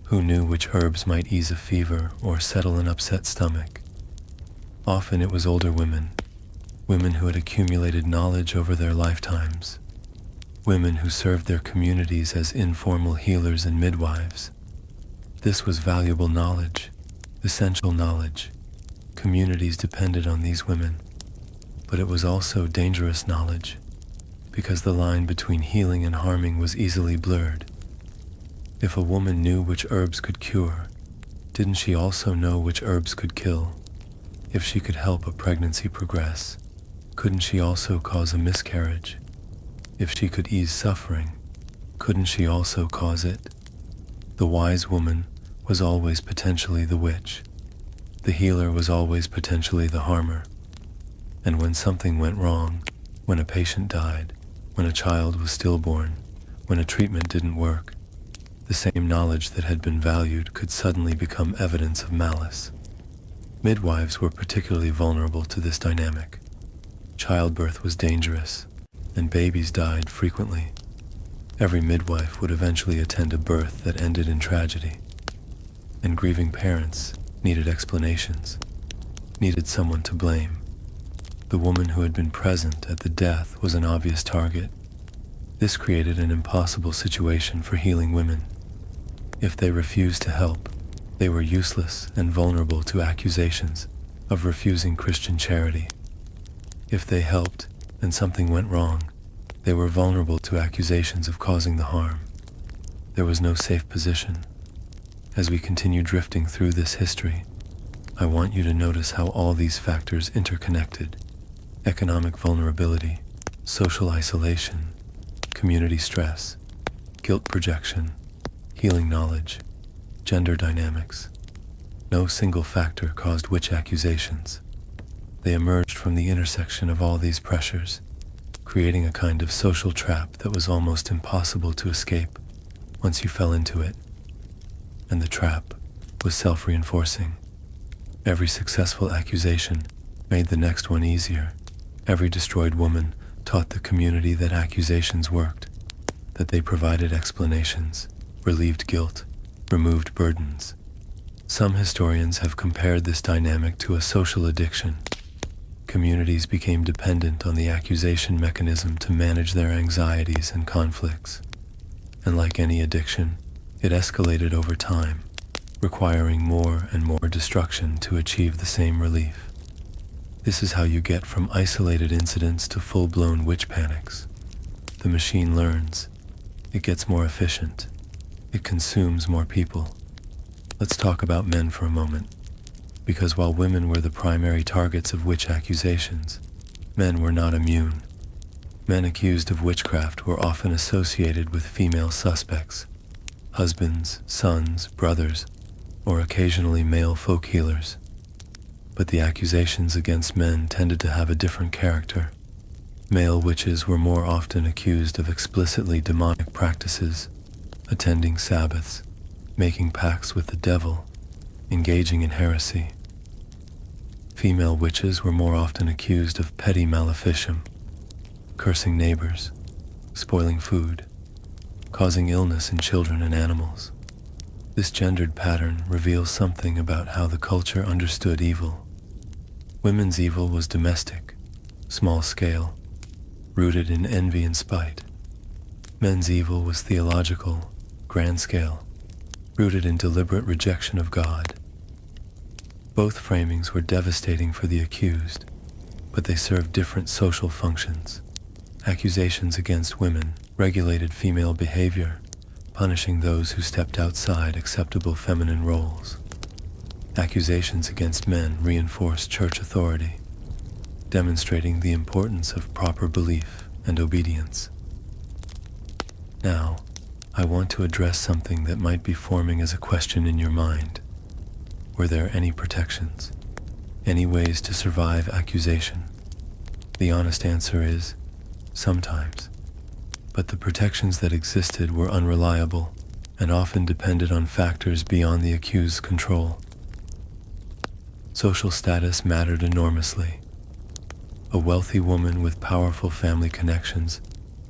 Who knew which herbs might ease a fever or settle an upset stomach? Often it was older women, women who had accumulated knowledge over their lifetimes, women who served their communities as informal healers and midwives. This was valuable knowledge, essential knowledge. Communities depended on these women, but it was also dangerous knowledge, because the line between healing and harming was easily blurred. If a woman knew which herbs could cure, didn't she also know which herbs could kill? If she could help a pregnancy progress, couldn't she also cause a miscarriage? If she could ease suffering, couldn't she also cause it? The wise woman was always potentially the witch. The healer was always potentially the harmer. And when something went wrong, when a patient died, when a child was stillborn, when a treatment didn't work, the same knowledge that had been valued could suddenly become evidence of malice. Midwives were particularly vulnerable to this dynamic. Childbirth was dangerous, and babies died frequently. Every midwife would eventually attend a birth that ended in tragedy. And grieving parents needed explanations, needed someone to blame. The woman who had been present at the death was an obvious target. This created an impossible situation for healing women. If they refused to help, they were useless and vulnerable to accusations of refusing Christian charity. If they helped and something went wrong, they were vulnerable to accusations of causing the harm. There was no safe position. As we continue drifting through this history, I want you to notice how all these factors interconnected: economic vulnerability, social isolation, community stress, guilt projection, healing knowledge, gender dynamics. No single factor caused witch accusations. They emerged from the intersection of all these pressures, creating a kind of social trap that was almost impossible to escape once you fell into it. And the trap was self-reinforcing. Every successful accusation made the next one easier. Every destroyed woman taught the community that accusations worked, that they provided explanations, relieved guilt, removed burdens. Some historians have compared this dynamic to a social addiction. Communities became dependent on the accusation mechanism to manage their anxieties and conflicts. And like any addiction, it escalated over time, requiring more and more destruction to achieve the same relief. This is how you get from isolated incidents to full-blown witch panics. The machine learns. It gets more efficient. It consumes more people. Let's talk about men for a moment, because while women were the primary targets of witch accusations, men were not immune. Men accused of witchcraft were often associated with female suspects, husbands, sons, brothers, or occasionally male folk healers. But the accusations against men tended to have a different character. Male witches were more often accused of explicitly demonic practices, attending Sabbaths, making pacts with the devil, engaging in heresy. Female witches were more often accused of petty maleficium, cursing neighbors, spoiling food, causing illness in children and animals. This gendered pattern reveals something about how the culture understood evil. Women's evil was domestic, small scale, rooted in envy and spite. Men's evil was theological, grand scale, rooted in deliberate rejection of God. Both framings were devastating for the accused, but they served different social functions. Accusations against women regulated female behavior, punishing those who stepped outside acceptable feminine roles. Accusations against men reinforced church authority, demonstrating the importance of proper belief and obedience. Now, I want to address something that might be forming as a question in your mind. Were there any protections? Any ways to survive accusation? The honest answer is, sometimes. But the protections that existed were unreliable and often depended on factors beyond the accused's control. Social status mattered enormously. A wealthy woman with powerful family connections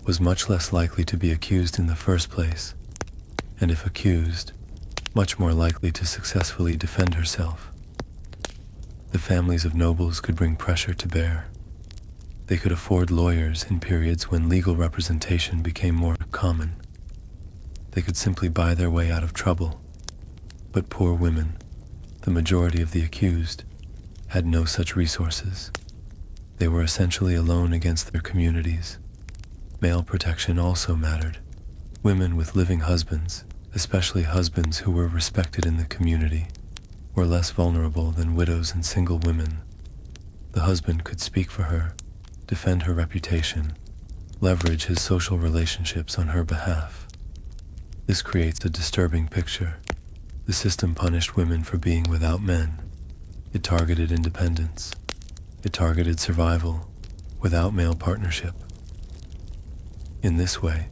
was much less likely to be accused in the first place, and if accused, much more likely to successfully defend herself. The families of nobles could bring pressure to bear. They could afford lawyers in periods when legal representation became more common. They could simply buy their way out of trouble. But poor women, the majority of the accused, had no such resources. They were essentially alone against their communities. Male protection also mattered. Women with living husbands, especially husbands who were respected in the community, were less vulnerable than widows and single women. The husband could speak for her, defend her reputation, leverage his social relationships on her behalf. This creates a disturbing picture. The system punished women for being without men. It targeted independence. It targeted survival without male partnership. In this way,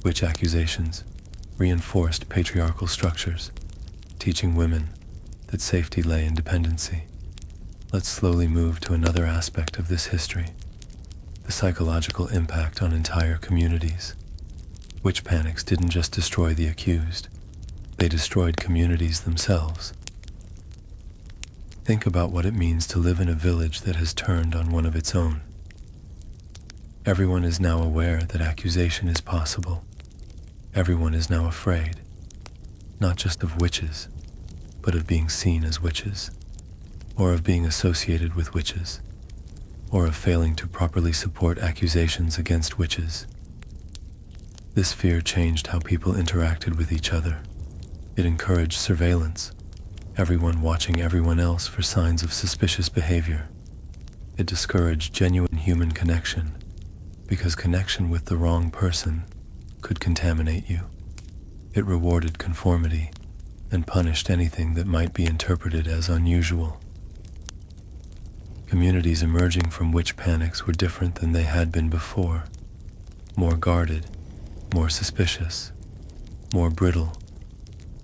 witch accusations reinforced patriarchal structures, teaching women that safety lay in dependency. Let's slowly move to another aspect of this history: the psychological impact on entire communities. Witch panics didn't just destroy the accused, they destroyed communities themselves. Think about what it means to live in a village that has turned on one of its own. Everyone is now aware that accusation is possible. Everyone is now afraid, not just of witches, but of being seen as witches, or of being associated with witches, or of failing to properly support accusations against witches. This fear changed how people interacted with each other. It encouraged surveillance, everyone watching everyone else for signs of suspicious behavior. It discouraged genuine human connection, because connection with the wrong person could contaminate you. It rewarded conformity and punished anything that might be interpreted as unusual. Communities emerging from witch panics were different than they had been before. More guarded, more suspicious, more brittle.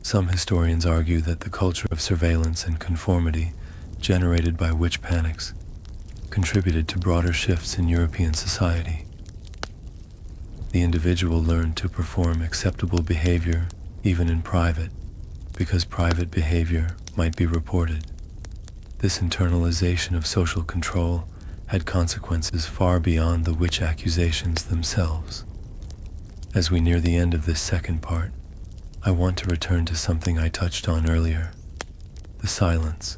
Some historians argue that the culture of surveillance and conformity generated by witch panics contributed to broader shifts in European society. The individual learned to perform acceptable behavior even in private, because private behavior might be reported. This internalization of social control had consequences far beyond the witch accusations themselves. As we near the end of this second part, I want to return to something I touched on earlier: the silence.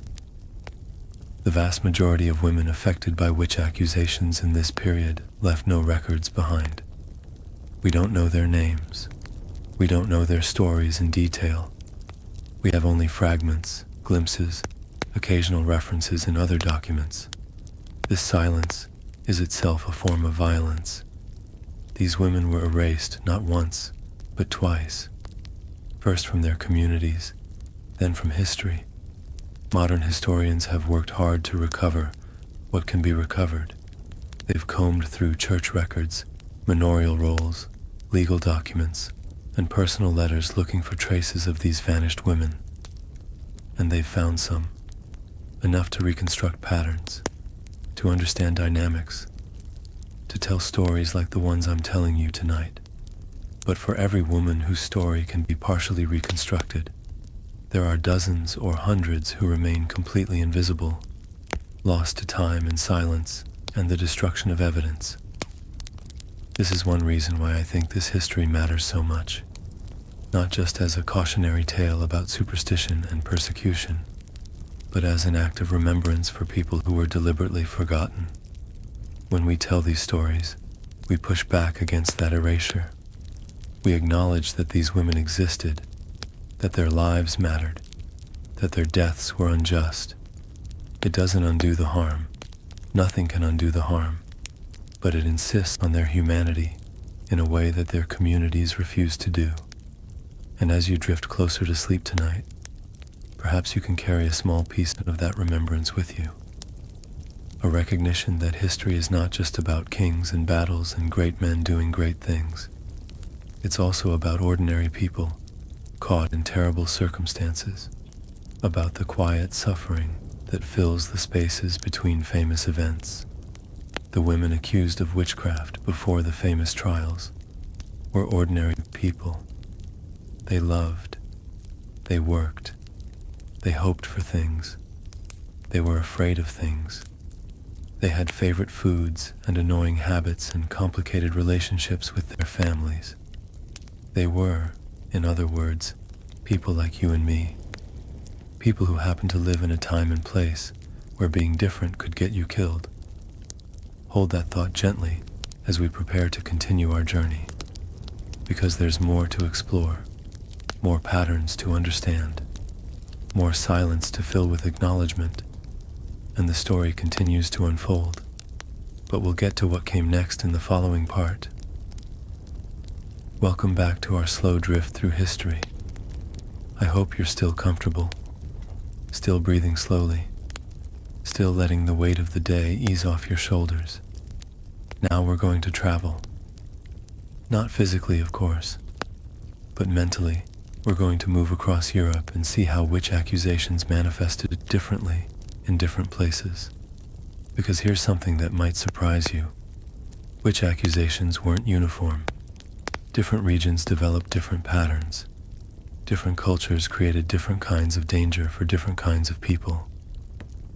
The vast majority of women affected by witch accusations in this period left no records behind. We don't know their names. We don't know their stories in detail. We have only fragments, glimpses, occasional references in other documents. This silence is itself a form of violence. These women were erased not once, but twice. First from their communities, then from history. Modern historians have worked hard to recover what can be recovered. They've combed through church records, manorial rolls, legal documents, and personal letters looking for traces of these vanished women. And they've found some. enough to reconstruct patterns, to understand dynamics, to tell stories like the ones I'm telling you tonight. But for every woman whose story can be partially reconstructed, there are dozens or hundreds who remain completely invisible, lost to time and silence and the destruction of evidence. This is one reason why I think this history matters so much, not just as a cautionary tale about superstition and persecution, but as an act of remembrance for people who were deliberately forgotten. When we tell these stories, we push back against that erasure. We acknowledge that these women existed, that their lives mattered, that their deaths were unjust. It doesn't undo the harm. Nothing can undo the harm, but it insists on their humanity in a way that their communities refuse to do. And as you drift closer to sleep tonight, perhaps you can carry a small piece of that remembrance with you. A recognition that history is not just about kings and battles and great men doing great things. It's also about ordinary people caught in terrible circumstances, about the quiet suffering that fills the spaces between famous events. The women accused of witchcraft before the famous trials were ordinary people. They loved, they worked, they hoped for things, they were afraid of things. They had favorite foods and annoying habits and complicated relationships with their families. They were, in other words, people like you and me. People who happen to live in a time and place where being different could get you killed. Hold that thought gently as we prepare to continue our journey, because there's more to explore, more patterns to understand, more silence to fill with acknowledgement, and the story continues to unfold. But we'll get to what came next in the following part. Welcome back to our slow drift through history. I hope you're still comfortable, still breathing slowly, still letting the weight of the day ease off your shoulders. Now we're going to travel. Not physically, of course, but mentally. We're going to move across Europe and see how witch accusations manifested differently in different places. Because here's something that might surprise you. Witch accusations weren't uniform. Different regions developed different patterns. Different cultures created different kinds of danger for different kinds of people.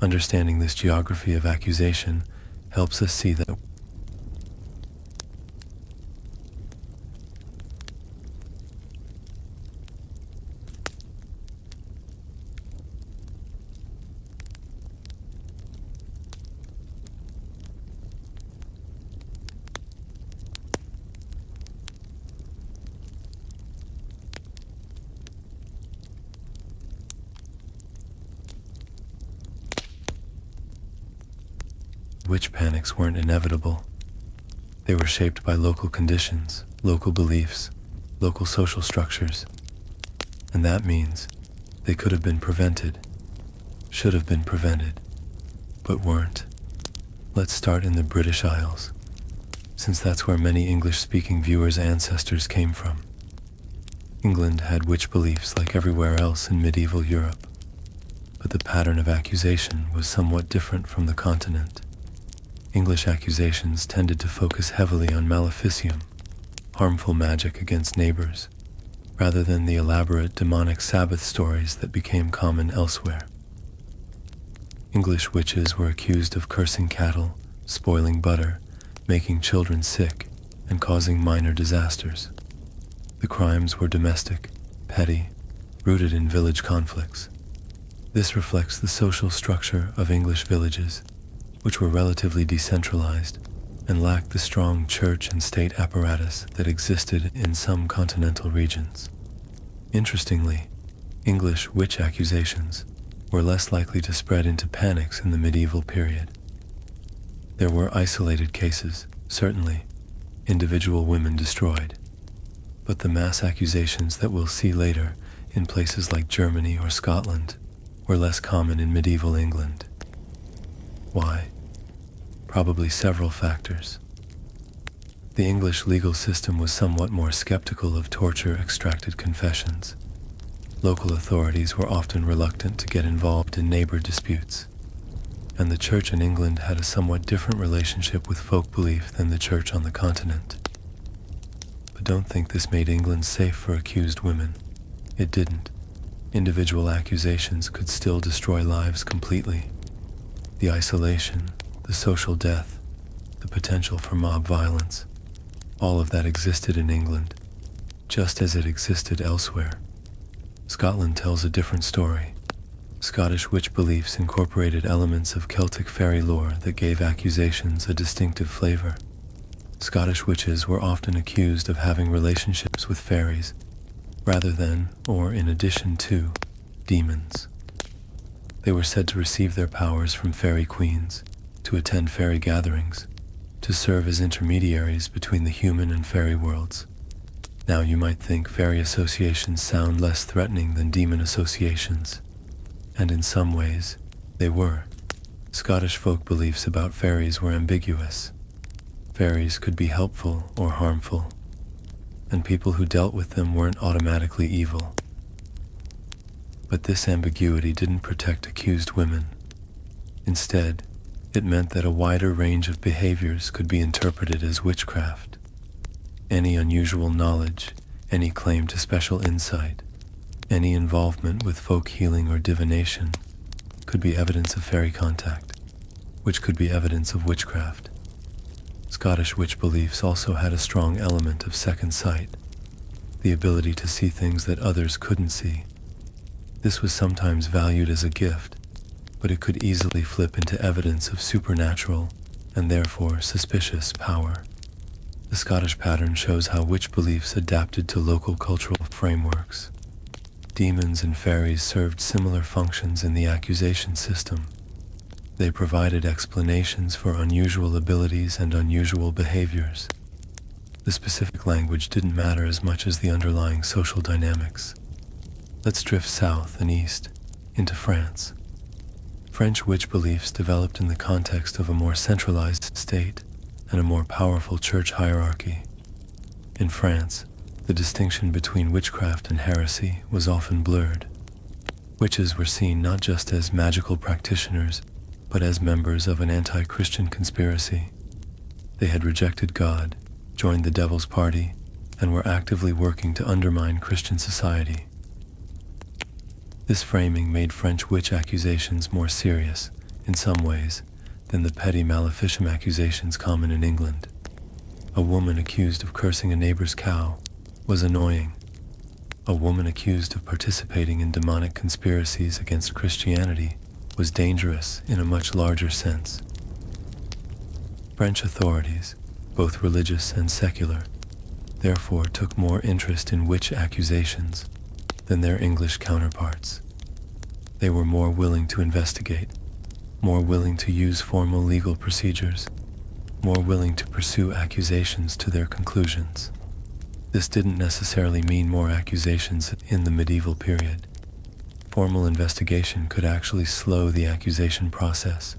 Understanding this geography of accusation helps us see that witch panics weren't inevitable. They were shaped by local conditions, local beliefs, local social structures. And that means they could have been prevented, should have been prevented, but weren't. Let's start in the British Isles, since that's where many English-speaking viewers' ancestors came from. England had witch beliefs like everywhere else in medieval Europe, but the pattern of accusation was somewhat different from the continent. English accusations tended to focus heavily on maleficium, harmful magic against neighbors, rather than the elaborate demonic Sabbath stories that became common elsewhere. English witches were accused of cursing cattle, spoiling butter, making children sick, and causing minor disasters. The crimes were domestic, petty, rooted in village conflicts. This reflects the social structure of English villages, which were relatively decentralized and lacked the strong church and state apparatus that existed in some continental regions. Interestingly, English witch accusations were less likely to spread into panics in the medieval period. There were isolated cases, certainly, individual women destroyed, but the mass accusations that we'll see later in places like Germany or Scotland were less common in medieval England. Why? Probably several factors. The English legal system was somewhat more skeptical of torture-extracted confessions. Local authorities were often reluctant to get involved in neighbor disputes, and the church in England had a somewhat different relationship with folk belief than the church on the continent. But don't think this made England safe for accused women. It didn't. Individual accusations could still destroy lives completely. The isolation, the social death, the potential for mob violence, all of that existed in England, just as it existed elsewhere. Scotland tells a different story. Scottish witch beliefs incorporated elements of Celtic fairy lore that gave accusations a distinctive flavor. Scottish witches were often accused of having relationships with fairies, rather than, or in addition to, demons. They were said to receive their powers from fairy queens, to attend fairy gatherings, to serve as intermediaries between the human and fairy worlds. Now you might think fairy associations sound less threatening than demon associations, and in some ways, they were. Scottish folk beliefs about fairies were ambiguous. Fairies could be helpful or harmful, and people who dealt with them weren't automatically evil. But this ambiguity didn't protect accused women. Instead, it meant that a wider range of behaviors could be interpreted as witchcraft. Any unusual knowledge, any claim to special insight, any involvement with folk healing or divination could be evidence of fairy contact, which could be evidence of witchcraft. Scottish witch beliefs also had a strong element of second sight, the ability to see things that others couldn't see. This was sometimes valued as a gift, but it could easily flip into evidence of supernatural, and therefore suspicious, power. The Scottish pattern shows how witch beliefs adapted to local cultural frameworks. Demons and fairies served similar functions in the accusation system. They provided explanations for unusual abilities and unusual behaviors. The specific language didn't matter as much as the underlying social dynamics. Let's drift south and east, into France. French witch beliefs developed in the context of a more centralized state and a more powerful church hierarchy. In France, the distinction between witchcraft and heresy was often blurred. Witches were seen not just as magical practitioners, but as members of an anti-Christian conspiracy. They had rejected God, joined the devil's party, and were actively working to undermine Christian society. This framing made French witch accusations more serious, in some ways, than the petty maleficium accusations common in England. A woman accused of cursing a neighbor's cow was annoying. A woman accused of participating in demonic conspiracies against Christianity was dangerous in a much larger sense. French authorities, both religious and secular, therefore took more interest in witch accusations than their English counterparts. They were more willing to investigate, more willing to use formal legal procedures, more willing to pursue accusations to their conclusions. This didn't necessarily mean more accusations in the medieval period. Formal investigation could actually slow the accusation process,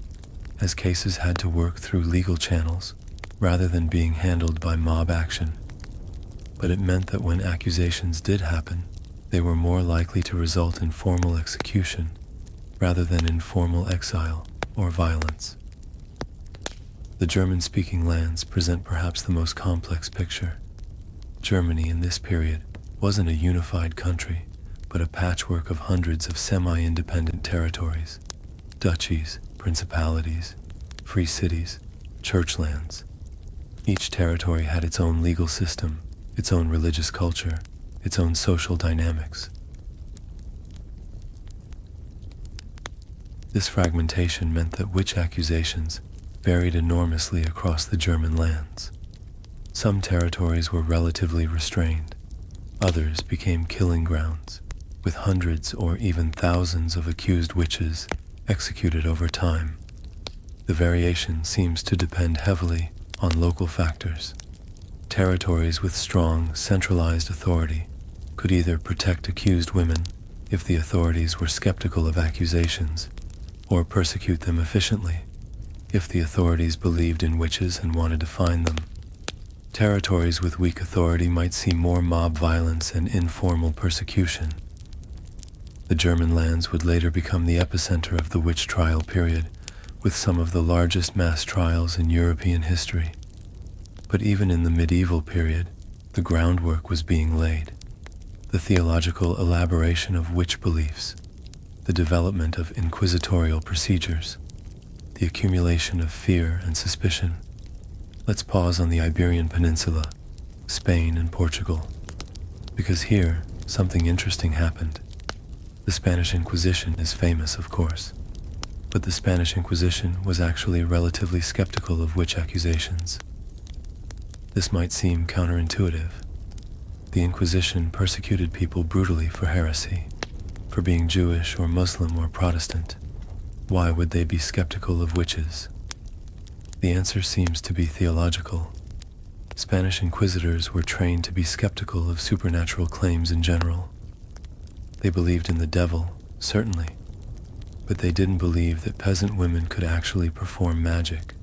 as cases had to work through legal channels rather than being handled by mob action. But it meant that when accusations did happen, they were more likely to result in formal execution rather than in formal exile or violence. The German-speaking lands present perhaps the most complex picture. Germany in this period wasn't a unified country, but a patchwork of hundreds of semi-independent territories, duchies, principalities, free cities, church lands. Each territory had its own legal system, its own religious culture, its own social dynamics. This fragmentation meant that witch accusations varied enormously across the German lands. Some territories were relatively restrained. Others became killing grounds, with hundreds or even thousands of accused witches executed over time. The variation seems to depend heavily on local factors. Territories with strong, centralized authority could either protect accused women if the authorities were skeptical of accusations, or persecute them efficiently if the authorities believed in witches and wanted to find them. Territories with weak authority might see more mob violence and informal persecution. The German lands would later become the epicenter of the witch trial period, with some of the largest mass trials in European history. But even in the medieval period, the groundwork was being laid. The theological elaboration of witch beliefs, the development of inquisitorial procedures, the accumulation of fear and suspicion. Let's pause on the Iberian Peninsula, Spain and Portugal, because here something interesting happened. The Spanish Inquisition is famous, of course, but the Spanish Inquisition was actually relatively skeptical of witch accusations. This might seem counterintuitive. The Inquisition persecuted people brutally for heresy, for being Jewish or Muslim or Protestant. Why would they be skeptical of witches? The answer seems to be theological. Spanish inquisitors were trained to be skeptical of supernatural claims in general. They believed in the devil, certainly, but they didn't believe that peasant women could actually perform magic.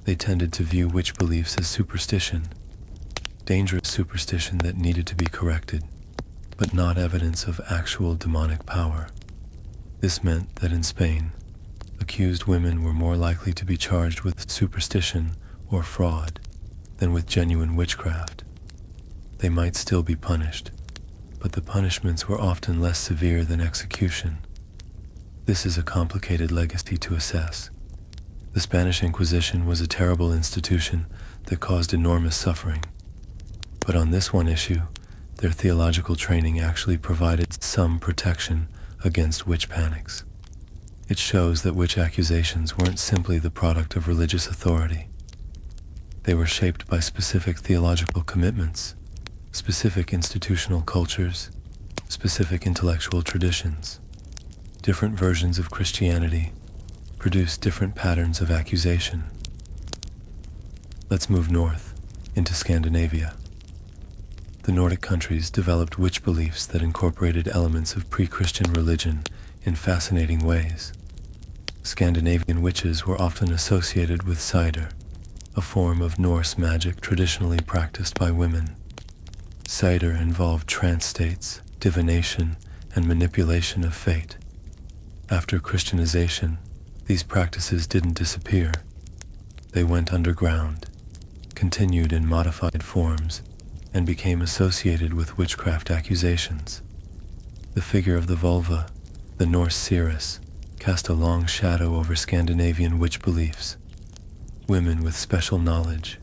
They tended to view witch beliefs as superstition, dangerous superstition that needed to be corrected, but not evidence of actual demonic power. This meant that in Spain, accused women were more likely to be charged with superstition or fraud than with genuine witchcraft. They might still be punished, but the punishments were often less severe than execution. This is a complicated legacy to assess. The Spanish Inquisition was a terrible institution that caused enormous suffering. But on this one issue, their theological training actually provided some protection against witch panics. It shows that witch accusations weren't simply the product of religious authority. They were shaped by specific theological commitments, specific institutional cultures, specific intellectual traditions. Different versions of Christianity produce different patterns of accusation. Let's move north, into Scandinavia. The Nordic countries developed witch beliefs that incorporated elements of pre-Christian religion in fascinating ways. Scandinavian witches were often associated with cider, a form of Norse magic traditionally practiced by women. Cider involved trance states, divination, and manipulation of fate. After Christianization, these practices didn't disappear. They went underground, continued in modified forms, and became associated with witchcraft accusations. The figure of the vulva, the Norse seeress, cast a long shadow over Scandinavian witch beliefs. Women with special knowledge,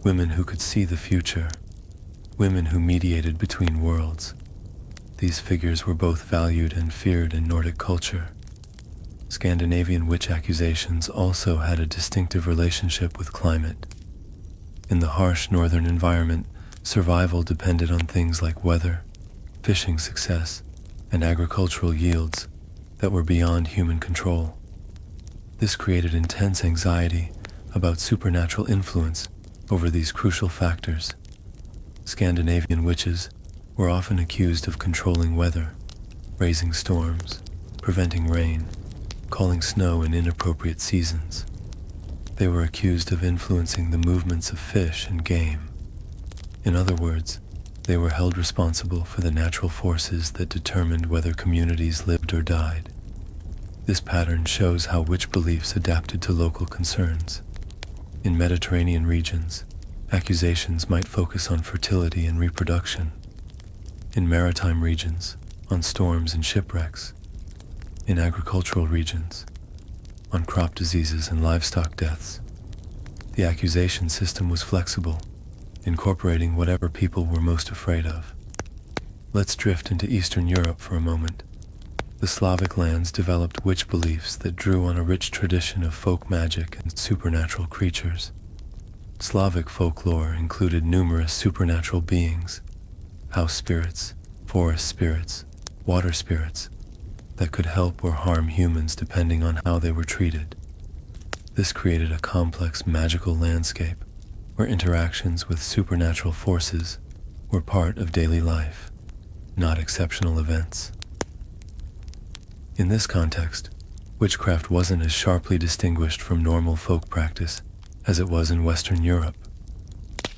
women who could see the future, women who mediated between worlds. These figures were both valued and feared in Nordic culture. Scandinavian witch accusations also had a distinctive relationship with climate. In the harsh northern environment, survival depended on things like weather, fishing success, and agricultural yields that were beyond human control. This created intense anxiety about supernatural influence over these crucial factors. Scandinavian witches were often accused of controlling weather, raising storms, preventing rain, calling snow in inappropriate seasons. They were accused of influencing the movements of fish and game. In other words, they were held responsible for the natural forces that determined whether communities lived or died. This pattern shows how witch beliefs adapted to local concerns. In Mediterranean regions, accusations might focus on fertility and reproduction. In maritime regions, on storms and shipwrecks. In agricultural regions, on crop diseases and livestock deaths. The accusation system was flexible, incorporating whatever people were most afraid of. Let's drift into Eastern Europe for a moment. The Slavic lands developed witch beliefs that drew on a rich tradition of folk magic and supernatural creatures. Slavic folklore included numerous supernatural beings, house spirits, forest spirits, water spirits, that could help or harm humans depending on how they were treated. This created a complex magical landscape where interactions with supernatural forces were part of daily life, not exceptional events. In this context, witchcraft wasn't as sharply distinguished from normal folk practice as it was in Western Europe.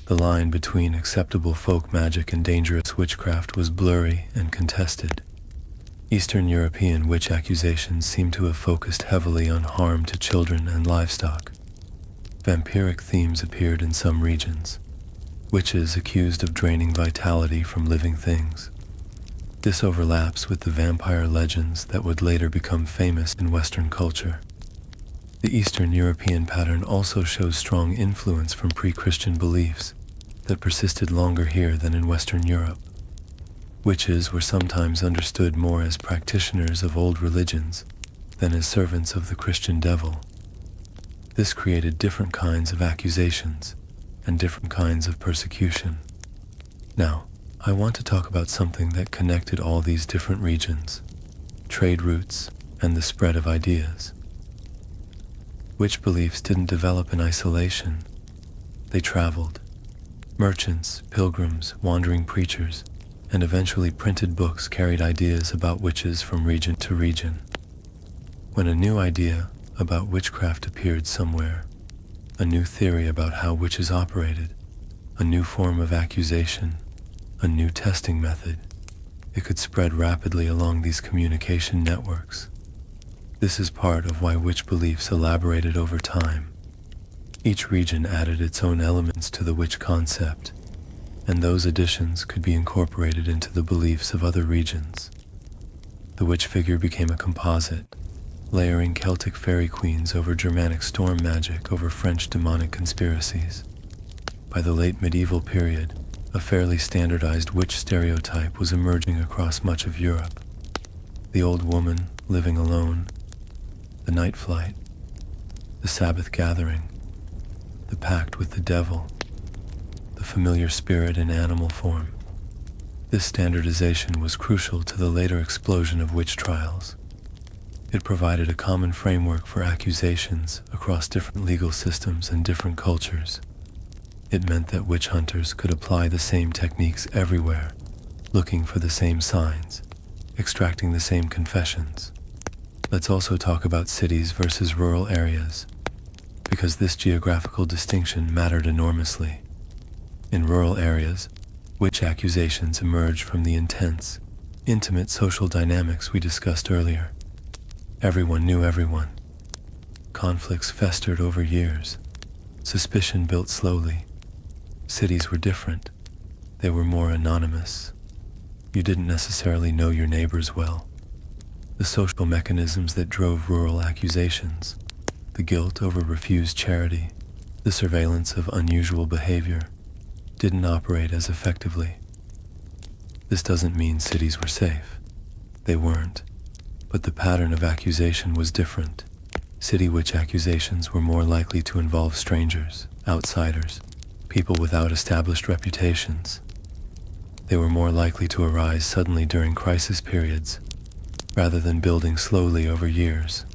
The line between acceptable folk magic and dangerous witchcraft was blurry and contested. Eastern European witch accusations seem to have focused heavily on harm to children and livestock. Vampiric themes appeared in some regions, witches accused of draining vitality from living things. This overlaps with the vampire legends that would later become famous in Western culture. The Eastern European pattern also shows strong influence from pre-Christian beliefs that persisted longer here than in Western Europe. Witches were sometimes understood more as practitioners of old religions than as servants of the Christian devil. This created different kinds of accusations and different kinds of persecution. Now, I want to talk about something that connected all these different regions: trade routes and the spread of ideas. Witch beliefs didn't develop in isolation. They traveled. Merchants, pilgrims, wandering preachers, and eventually printed books carried ideas about witches from region to region. When a new idea about witchcraft appeared somewhere, a new theory about how witches operated, a new form of accusation, a new testing method, it could spread rapidly along these communication networks. This is part of why witch beliefs elaborated over time. Each region added its own elements to the witch concept, and those additions could be incorporated into the beliefs of other regions. The witch figure became a composite, layering Celtic fairy queens over Germanic storm magic over French demonic conspiracies. By the late medieval period, a fairly standardized witch stereotype was emerging across much of Europe. The old woman living alone, the night flight, the Sabbath gathering, the pact with the devil, the familiar spirit in animal form. This standardization was crucial to the later explosion of witch trials. It provided a common framework for accusations across different legal systems and different cultures. It meant that witch hunters could apply the same techniques everywhere, looking for the same signs, extracting the same confessions. Let's also talk about cities versus rural areas, because this geographical distinction mattered enormously. In rural areas, witch accusations emerged from the intense, intimate social dynamics we discussed earlier. Everyone knew everyone. Conflicts festered over years. Suspicion built slowly. Cities were different. They were more anonymous. You didn't necessarily know your neighbors well. The social mechanisms that drove rural accusations, the guilt over refused charity, the surveillance of unusual behavior, didn't operate as effectively. This doesn't mean cities were safe. They weren't. But the pattern of accusation was different. City witch accusations were more likely to involve strangers, outsiders, people without established reputations. They were more likely to arise suddenly during crisis periods, rather than building slowly over years.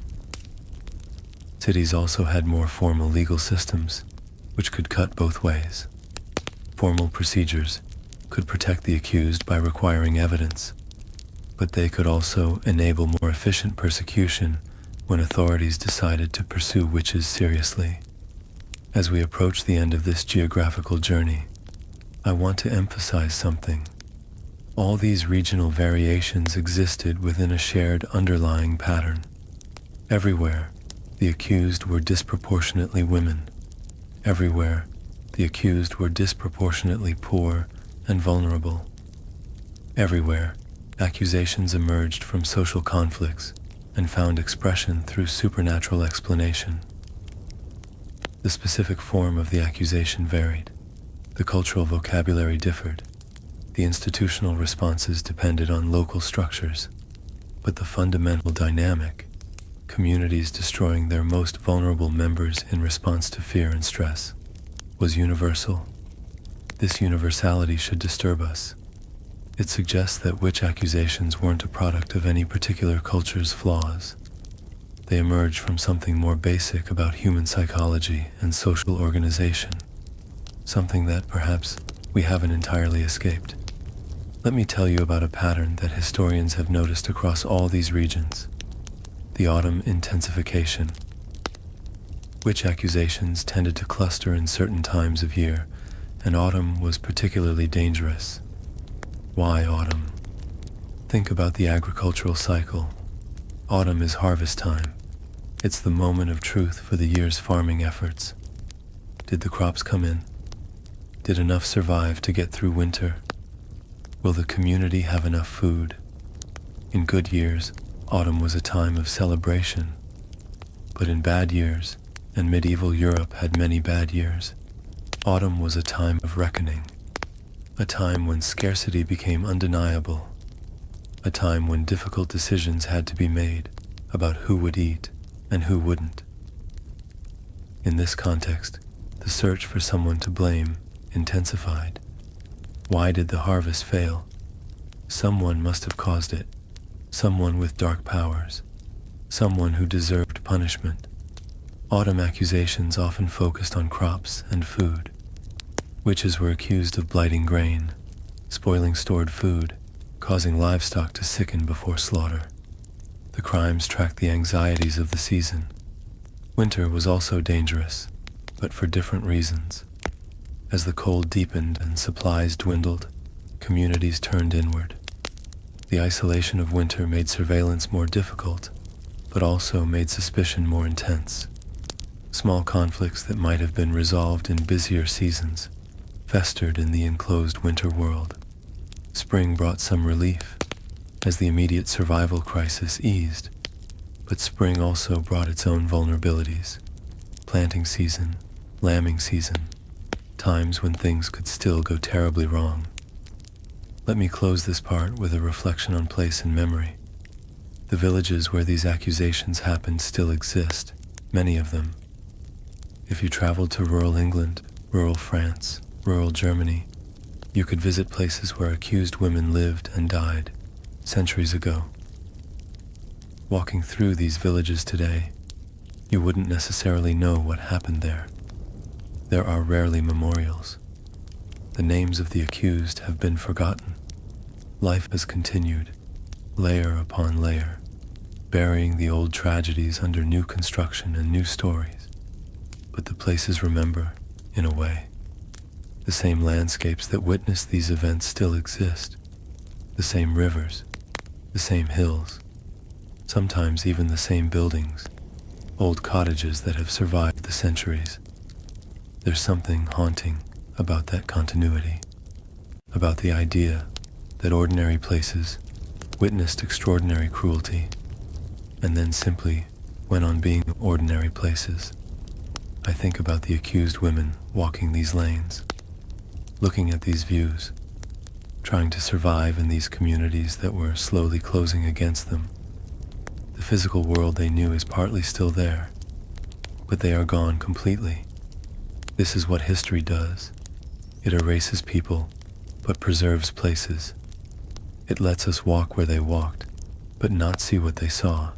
Cities also had more formal legal systems, which could cut both ways. Formal procedures could protect the accused by requiring evidence, but they could also enable more efficient persecution when authorities decided to pursue witches seriously. As we approach the end of this geographical journey, I want to emphasize something. All these regional variations existed within a shared underlying pattern. Everywhere, the accused were disproportionately women. Everywhere, the accused were disproportionately poor and vulnerable. Everywhere, accusations emerged from social conflicts and found expression through supernatural explanation. The specific form of the accusation varied. The cultural vocabulary differed. The institutional responses depended on local structures. But the fundamental dynamic, communities destroying their most vulnerable members in response to fear and stress, was universal. This universality should disturb us. It suggests that witch accusations weren't a product of any particular culture's flaws. They emerge from something more basic about human psychology and social organization, something that perhaps we haven't entirely escaped. Let me tell you about a pattern that historians have noticed across all these regions: the autumn intensification. Witch accusations tended to cluster in certain times of year, and autumn was particularly dangerous. Why autumn? Think about the agricultural cycle. Autumn is harvest time. It's the moment of truth for the year's farming efforts. Did the crops come in? Did enough survive to get through winter? Will the community have enough food? In good years, autumn was a time of celebration. But in bad years, and medieval Europe had many bad years, autumn was a time of reckoning. A time when scarcity became undeniable. A time when difficult decisions had to be made about who would eat and who wouldn't. In this context, the search for someone to blame intensified. Why did the harvest fail? Someone must have caused it. Someone with dark powers. Someone who deserved punishment. Autumn accusations often focused on crops and food. Witches were accused of blighting grain, spoiling stored food, causing livestock to sicken before slaughter. The crimes tracked the anxieties of the season. Winter was also dangerous, but for different reasons. As the cold deepened and supplies dwindled, communities turned inward. The isolation of winter made surveillance more difficult, but also made suspicion more intense. Small conflicts that might have been resolved in busier seasons festered in the enclosed winter world. Spring brought some relief, as the immediate survival crisis eased, but spring also brought its own vulnerabilities. Planting season, lambing season, times when things could still go terribly wrong. Let me close this part with a reflection on place and memory. The villages where these accusations happened still exist, many of them. If you traveled to rural England, rural France, rural Germany, you could visit places where accused women lived and died centuries ago. Walking through these villages today, you wouldn't necessarily know what happened there. There are rarely memorials. The names of the accused have been forgotten. Life has continued, layer upon layer, burying the old tragedies under new construction and new stories. But the places remember, in a way. The same landscapes that witnessed these events still exist. The same rivers, the same hills, sometimes even the same buildings, old cottages that have survived the centuries. There's something haunting about that continuity, about the idea that ordinary places witnessed extraordinary cruelty and then simply went on being ordinary places. I think about the accused women walking these lanes, looking at these views, trying to survive in these communities that were slowly closing against them. The physical world they knew is partly still there, but they are gone completely. This is what history does. It erases people, but preserves places. It lets us walk where they walked, but not see what they saw.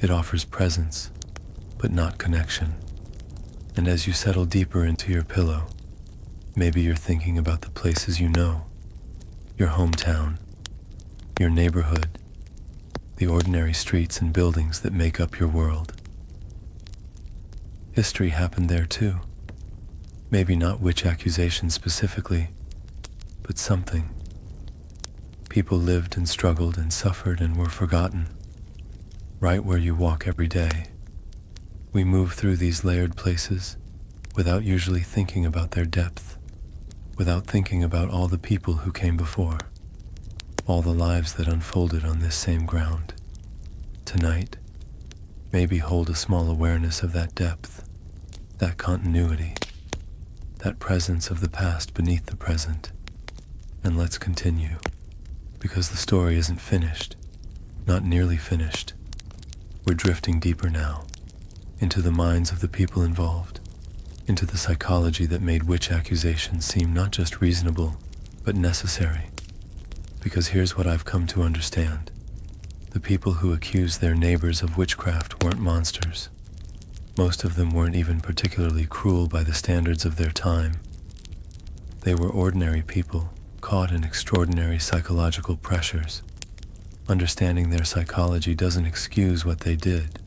It offers presence, but not connection. And as you settle deeper into your pillow, maybe you're thinking about the places you know, your hometown, your neighborhood, the ordinary streets and buildings that make up your world. History happened there too. Maybe not witch accusations specifically, but something. People lived and struggled and suffered and were forgotten, right where you walk every day. We move through these layered places without usually thinking about their depth, without thinking about all the people who came before, all the lives that unfolded on this same ground. Tonight, maybe hold a small awareness of that depth, that continuity, that presence of the past beneath the present. And let's continue, because the story isn't finished, not nearly finished. We're drifting deeper now, into the minds of the people involved, into the psychology that made witch accusations seem not just reasonable, but necessary. Because here's what I've come to understand. The people who accused their neighbors of witchcraft weren't monsters. Most of them weren't even particularly cruel by the standards of their time. They were ordinary people, caught in extraordinary psychological pressures. Understanding their psychology doesn't excuse what they did,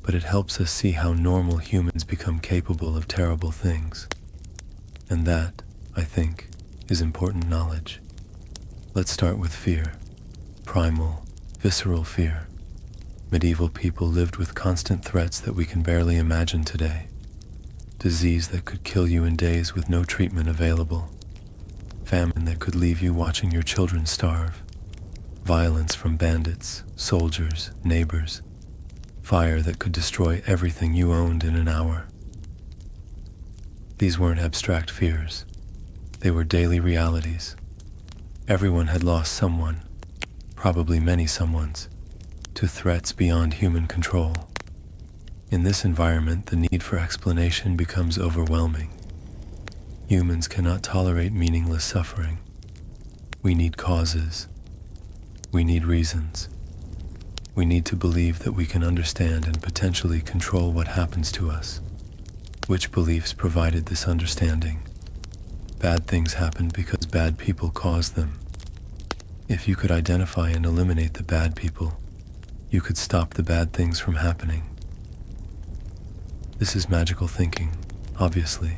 but it helps us see how normal humans become capable of terrible things. And that, I think, is important knowledge. Let's start with fear. primal, visceral fear. Medieval people lived with constant threats that we can barely imagine today. Disease that could kill you in days with no treatment available. Famine that could leave you watching your children starve. Violence from bandits, soldiers, neighbors. Fire that could destroy everything you owned in an hour. These weren't abstract fears. They were daily realities. Everyone had lost someone, probably many someones, to threats beyond human control. In this environment, the need for explanation becomes overwhelming. Humans cannot tolerate meaningless suffering. We need causes. We need reasons. We need to believe that we can understand and potentially control what happens to us. Which beliefs provided this understanding? Bad things happen because bad people cause them. If you could identify and eliminate the bad people, you could stop the bad things from happening. This is magical thinking, obviously.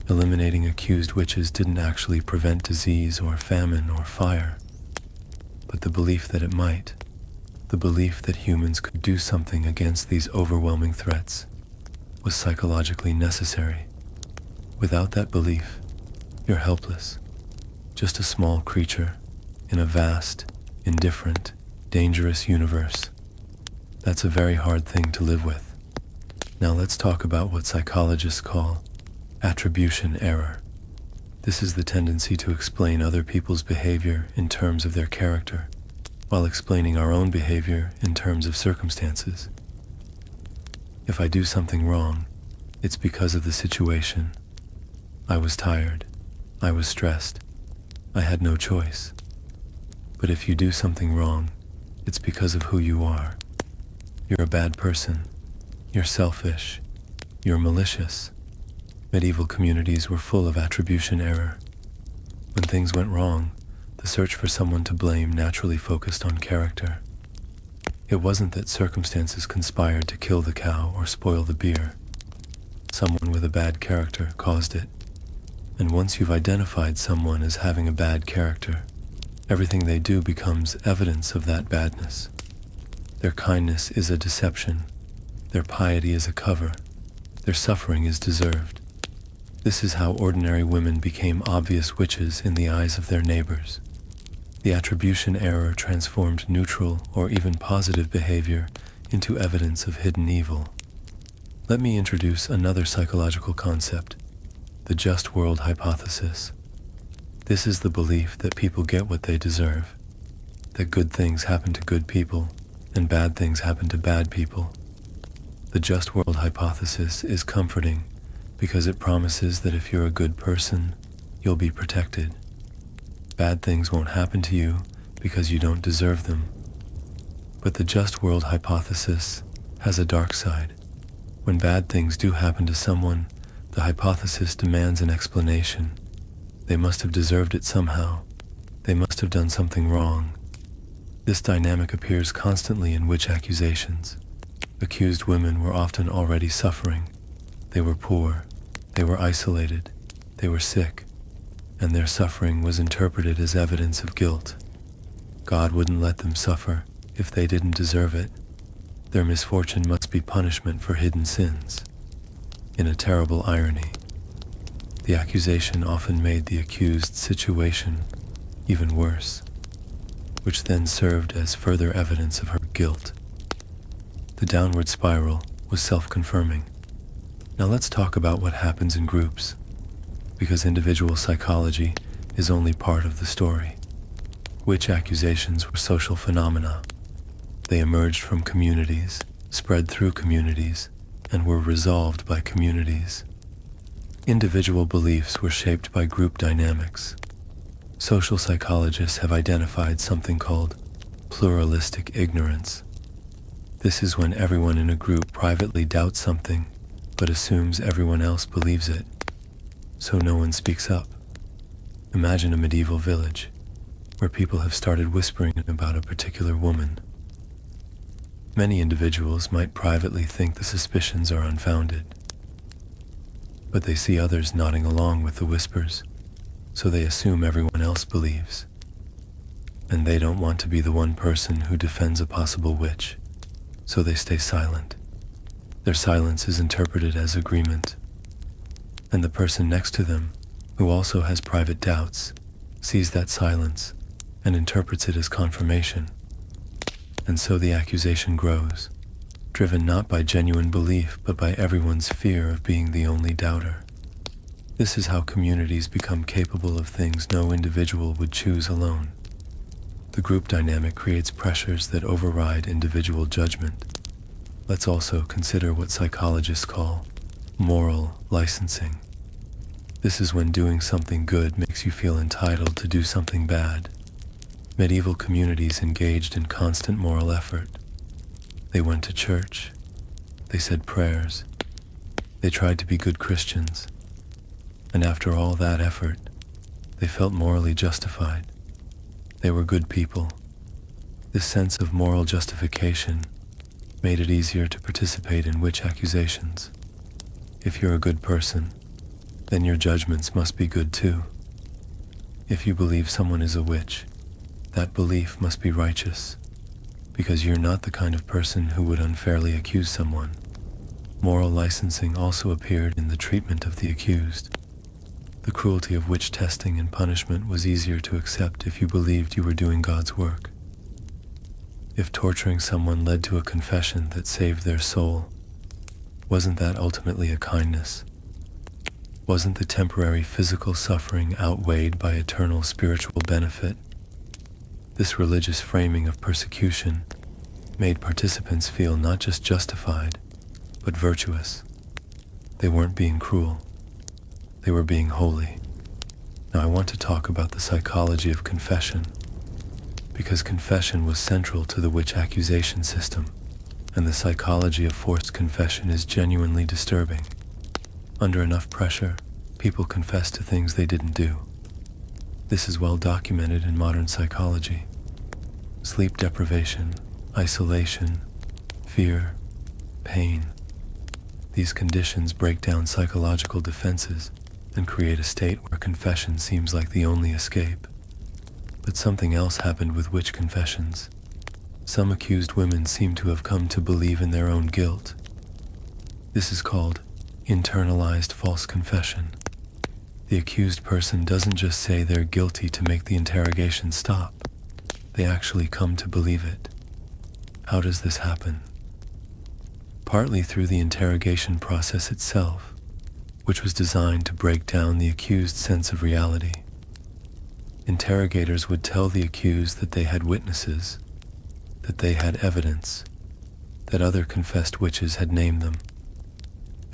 Eliminating accused witches didn't actually prevent disease or famine or fire, but the belief that it might, the belief that humans could do something against these overwhelming threats, was psychologically necessary. Without that belief, you're helpless, just a small creature in a vast, indifferent, dangerous universe. That's a very hard thing to live with. Now let's talk about what psychologists call attribution error. This is the tendency to explain other people's behavior in terms of their character, while explaining our own behavior in terms of circumstances. If I do something wrong, it's because of the situation. I was tired. I was stressed. I had no choice. But if you do something wrong, it's because of who you are. You're a bad person. You're selfish. You're malicious. Medieval communities were full of attribution error. When things went wrong, the search for someone to blame naturally focused on character. It wasn't that circumstances conspired to kill the cow or spoil the beer. Someone with a bad character caused it. And once you've identified someone as having a bad character, everything they do becomes evidence of that badness. Their kindness is a deception. Their piety is a cover. Their suffering is deserved. This is how ordinary women became obvious witches in the eyes of their neighbors. The attribution error transformed neutral or even positive behavior into evidence of hidden evil. Let me introduce another psychological concept, the just world hypothesis. This is the belief that people get what they deserve, that good things happen to good people and bad things happen to bad people. The just world hypothesis is comforting because it promises that if you're a good person, you'll be protected. Bad things won't happen to you because you don't deserve them. But the just world hypothesis has a dark side. When bad things do happen to someone, the hypothesis demands an explanation. They must have deserved it somehow. They must have done something wrong. This dynamic appears constantly in witch accusations. Accused women were often already suffering. They were poor. They were isolated. They were sick. And their suffering was interpreted as evidence of guilt. God wouldn't let them suffer if they didn't deserve it. Their misfortune must be punishment for hidden sins. In a terrible irony, the accusation often made the accused's situation even worse, which then served as further evidence of her guilt. The downward spiral was self-confirming. Now let's talk about what happens in groups, because individual psychology is only part of the story. Witch accusations were social phenomena. They emerged from communities, spread through communities, and were resolved by communities. Individual beliefs were shaped by group dynamics. Social psychologists have identified something called pluralistic ignorance. This is when everyone in a group privately doubts something, but assumes everyone else believes it, so no one speaks up. Imagine a medieval village, where people have started whispering about a particular woman. Many individuals might privately think the suspicions are unfounded, but they see others nodding along with the whispers, so they assume everyone else believes. and they don't want to be the one person who defends a possible witch, so they stay silent. Their silence is interpreted as agreement, and the person next to them, who also has private doubts, sees that silence and interprets it as confirmation. And so the accusation grows, driven not by genuine belief but by everyone's fear of being the only doubter. This is how communities become capable of things no individual would choose alone. The group dynamic creates pressures that override individual judgment. Let's also consider what psychologists call moral licensing. This is when doing something good makes you feel entitled to do something bad. Medieval communities engaged in constant moral effort. They went to church. They said prayers. They tried to be good Christians. And after all that effort, they felt morally justified. They were good people. This sense of moral justification made it easier to participate in witch accusations. If you're a good person, then your judgments must be good too. If you believe someone is a witch, that belief must be righteous, because you're not the kind of person who would unfairly accuse someone. Moral licensing also appeared in the treatment of the accused. The cruelty of witch testing and punishment was easier to accept if you believed you were doing God's work. If torturing someone led to a confession that saved their soul, wasn't that ultimately a kindness? Wasn't the temporary physical suffering outweighed by eternal spiritual benefit? This religious framing of persecution made participants feel not just justified, but virtuous. They weren't being cruel. They were being holy. Now I want to talk about the psychology of confession, because confession was central to the witch accusation system, and the psychology of forced confession is genuinely disturbing. Under enough pressure, people confess to things they didn't do. This is well documented in modern psychology. Sleep deprivation, isolation, fear, pain. These conditions break down psychological defenses and create a state where confession seems like the only escape. But something else happened with witch confessions. Some accused women seem to have come to believe in their own guilt. This is called internalized false confession. The accused person doesn't just say they're guilty to make the interrogation stop. They actually come to believe it. How does this happen? Partly through the interrogation process itself, which was designed to break down the accused's sense of reality. Interrogators would tell the accused that they had witnesses, that they had evidence, that other confessed witches had named them.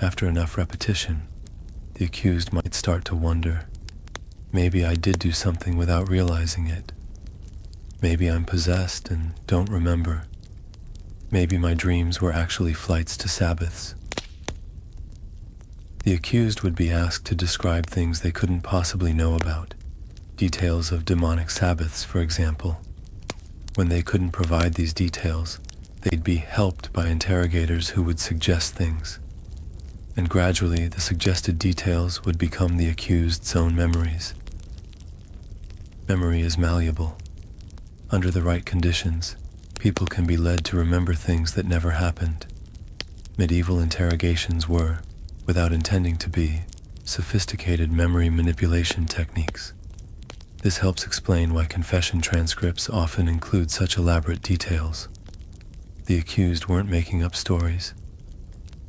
After enough repetition, the accused might start to wonder, maybe I did do something without realizing it. Maybe I'm possessed and don't remember. Maybe my dreams were actually flights to Sabbaths. The accused would be asked to describe things they couldn't possibly know about. Details of demonic Sabbaths, for example. When they couldn't provide these details, they'd be helped by interrogators who would suggest things. And gradually, the suggested details would become the accused's own memories. Memory is malleable. Under the right conditions, people can be led to remember things that never happened. Medieval interrogations were, without intending to be, sophisticated memory manipulation techniques. This helps explain why confession transcripts often include such elaborate details. The accused weren't making up stories.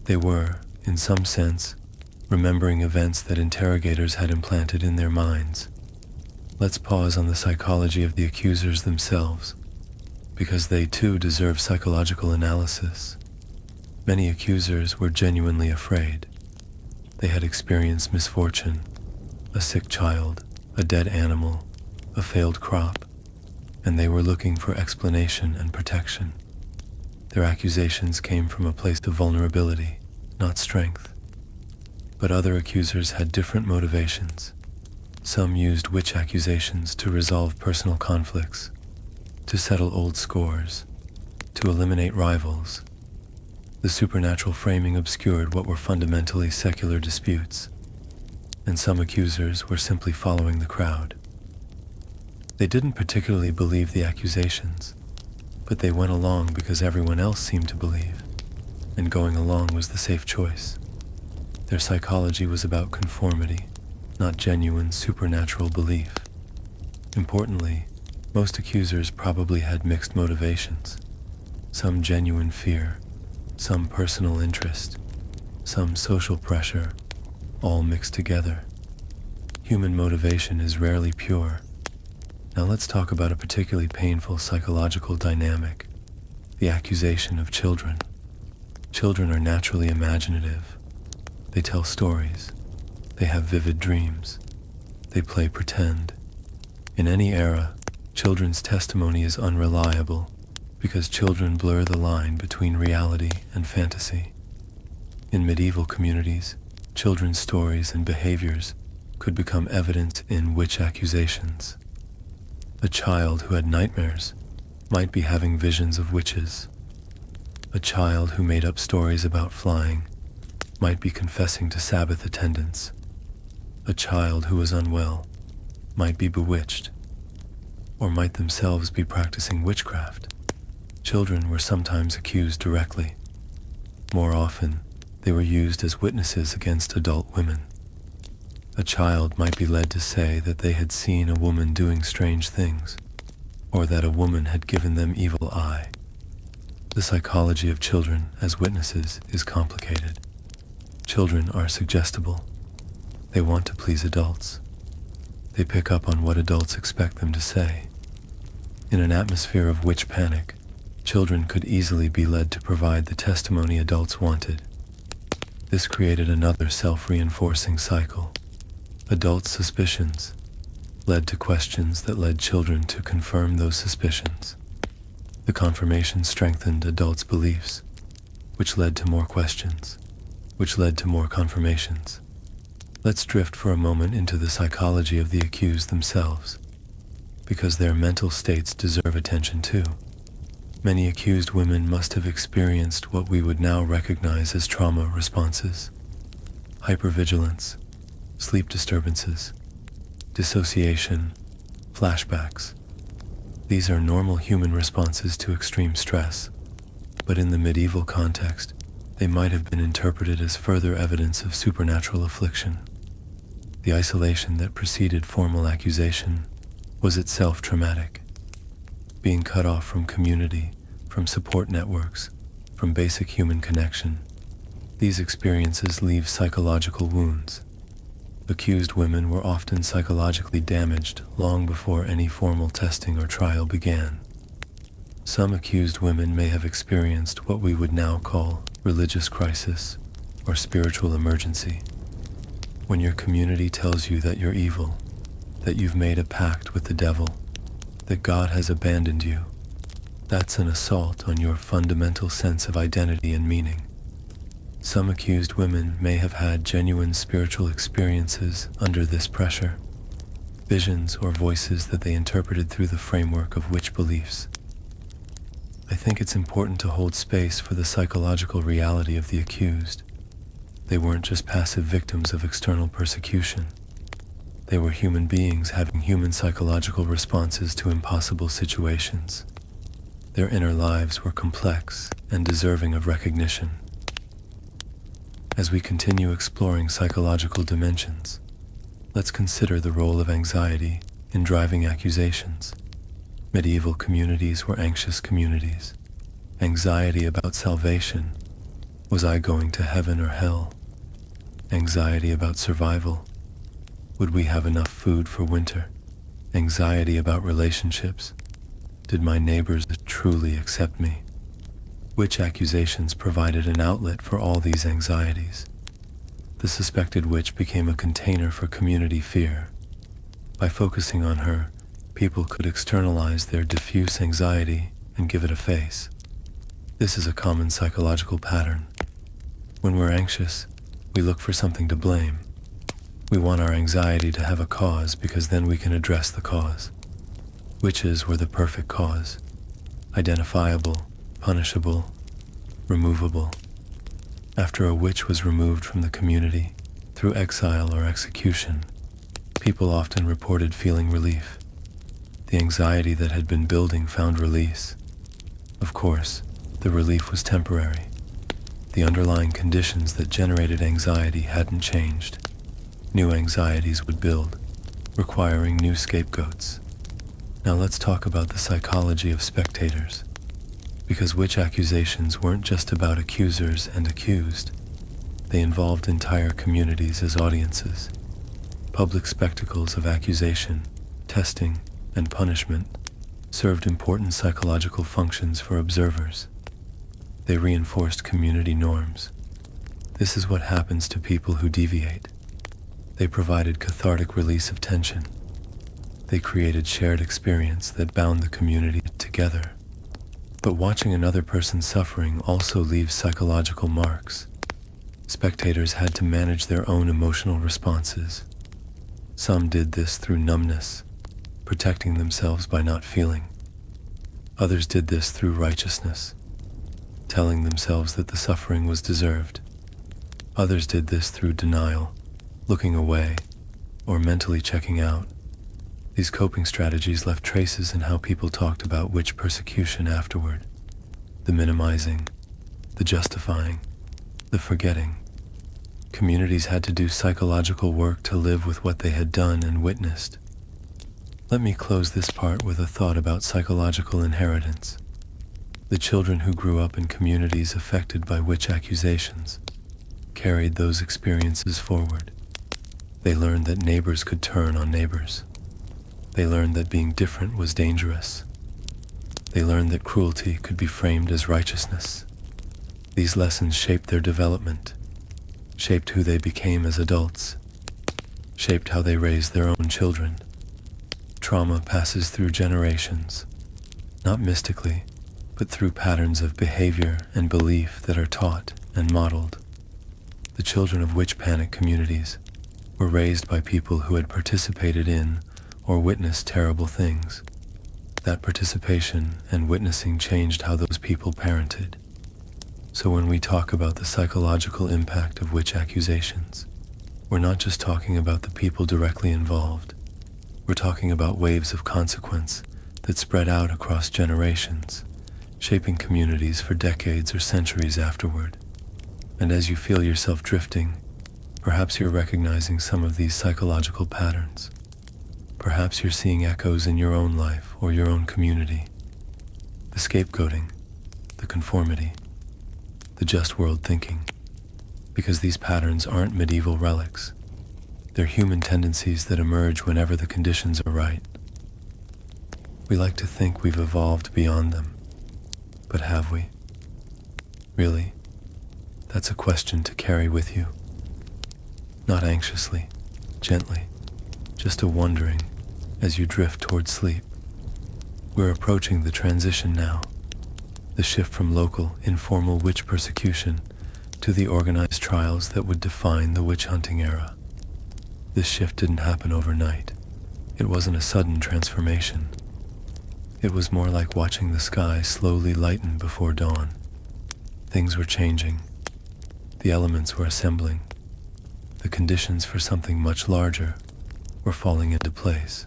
They were, in some sense, remembering events that interrogators had implanted in their minds. Let's pause on the psychology of the accusers themselves, because they too deserve psychological analysis. Many accusers were genuinely afraid. They had experienced misfortune, a sick child, a dead animal, a failed crop, and they were looking for explanation and protection. Their accusations came from a place of vulnerability, not strength. But other accusers had different motivations. Some used witch accusations to resolve personal conflicts, to settle old scores, to eliminate rivals. The supernatural framing obscured what were fundamentally secular disputes, and some accusers were simply following the crowd. They didn't particularly believe the accusations, but they went along because everyone else seemed to believe, and going along was the safe choice. Their psychology was about conformity, not genuine supernatural belief. Importantly, most accusers probably had mixed motivations, some genuine fear, some personal interest, some social pressure, all mixed together. Human motivation is rarely pure. Now let's talk about a particularly painful psychological dynamic, the accusation of children. Children are naturally imaginative. They tell stories. They have vivid dreams. They play pretend. In any era, children's testimony is unreliable because children blur the line between reality and fantasy. In medieval communities, children's stories and behaviors could become evident in witch accusations. A child who had nightmares might be having visions of witches. A child who made up stories about flying might be confessing to Sabbath attendance. A child who was unwell might be bewitched, or might themselves be practicing witchcraft. Children were sometimes accused directly. More often, they were used as witnesses against adult women. A child might be led to say that they had seen a woman doing strange things, or that a woman had given them evil eye. The psychology of children as witnesses is complicated. Children are suggestible. They want to please adults. They pick up on what adults expect them to say. In an atmosphere of witch panic, children could easily be led to provide the testimony adults wanted. This created another self-reinforcing cycle. Adult suspicions led to questions that led children to confirm those suspicions. The confirmation strengthened adults' beliefs, which led to more questions, which led to more confirmations. Let's drift for a moment into the psychology of the accused themselves, because their mental states deserve attention too. Many accused women must have experienced what we would now recognize as trauma responses: hypervigilance, sleep disturbances, dissociation, flashbacks. These are normal human responses to extreme stress, but in the medieval context, they might have been interpreted as further evidence of supernatural affliction. The isolation that preceded formal accusation was itself traumatic. Being cut off from community, from support networks, from basic human connection, these experiences leave psychological wounds. Accused women were often psychologically damaged long before any formal testing or trial began. Some accused women may have experienced what we would now call religious crisis or spiritual emergency. When your community tells you that you're evil, that you've made a pact with the devil, that God has abandoned you, that's an assault on your fundamental sense of identity and meaning. Some accused women may have had genuine spiritual experiences under this pressure, visions or voices that they interpreted through the framework of witch beliefs. I think it's important to hold space for the psychological reality of the accused. They weren't just passive victims of external persecution. They were human beings having human psychological responses to impossible situations. Their inner lives were complex and deserving of recognition. As we continue exploring psychological dimensions, let's consider the role of anxiety in driving accusations. Medieval communities were anxious communities. Anxiety about salvation. Was I going to heaven or hell? Anxiety about survival. Would we have enough food for winter? Anxiety about relationships. Did my neighbors truly accept me? Witch accusations provided an outlet for all these anxieties. The suspected witch became a container for community fear. By focusing on her, people could externalize their diffuse anxiety and give it a face. This is a common psychological pattern. When we're anxious, we look for something to blame. We want our anxiety to have a cause because then we can address the cause. Witches were the perfect cause. Identifiable, punishable, removable. After a witch was removed from the community, through exile or execution, people often reported feeling relief. The anxiety that had been building found release. Of course, the relief was temporary. The underlying conditions that generated anxiety hadn't changed. New anxieties would build, requiring new scapegoats. Now let's talk about the psychology of spectators. Because witch accusations weren't just about accusers and accused. They involved entire communities as audiences. Public spectacles of accusation, testing, and punishment served important psychological functions for observers. They reinforced community norms. This is what happens to people who deviate. They provided cathartic release of tension. They created shared experience that bound the community together. But watching another person suffering also leaves psychological marks. Spectators had to manage their own emotional responses. Some did this through numbness, protecting themselves by not feeling. Others did this through righteousness, telling themselves that the suffering was deserved. Others did this through denial, looking away, or mentally checking out. These coping strategies left traces in how people talked about witch persecution afterward. The minimizing, the justifying, the forgetting. Communities had to do psychological work to live with what they had done and witnessed. Let me close this part with a thought about psychological inheritance. The children who grew up in communities affected by witch accusations carried those experiences forward. They learned that neighbors could turn on neighbors. They learned that being different was dangerous. They learned that cruelty could be framed as righteousness. These lessons shaped their development, shaped who they became as adults, shaped how they raised their own children. Trauma passes through generations, not mystically, but through patterns of behavior and belief that are taught and modeled. The children of witch panic communities were raised by people who had participated in or witnessed terrible things. That participation and witnessing changed how those people parented. So when we talk about the psychological impact of witch accusations, we're not just talking about the people directly involved. We're talking about waves of consequence that spread out across generations, shaping communities for decades or centuries afterward. And as you feel yourself drifting, perhaps you're recognizing some of these psychological patterns. Perhaps you're seeing echoes in your own life or your own community. The scapegoating, the conformity, the just world thinking. Because these patterns aren't medieval relics. They're human tendencies that emerge whenever the conditions are right. We like to think we've evolved beyond them. But have we? Really? That's a question to carry with you. Not anxiously, gently, just a wondering as you drift toward sleep. We're approaching the transition now, the shift from local, informal witch persecution to the organized trials that would define the witch hunting era. This shift didn't happen overnight. It wasn't a sudden transformation. It was more like watching the sky slowly lighten before dawn. Things were changing. The elements were assembling. The conditions for something much larger were falling into place.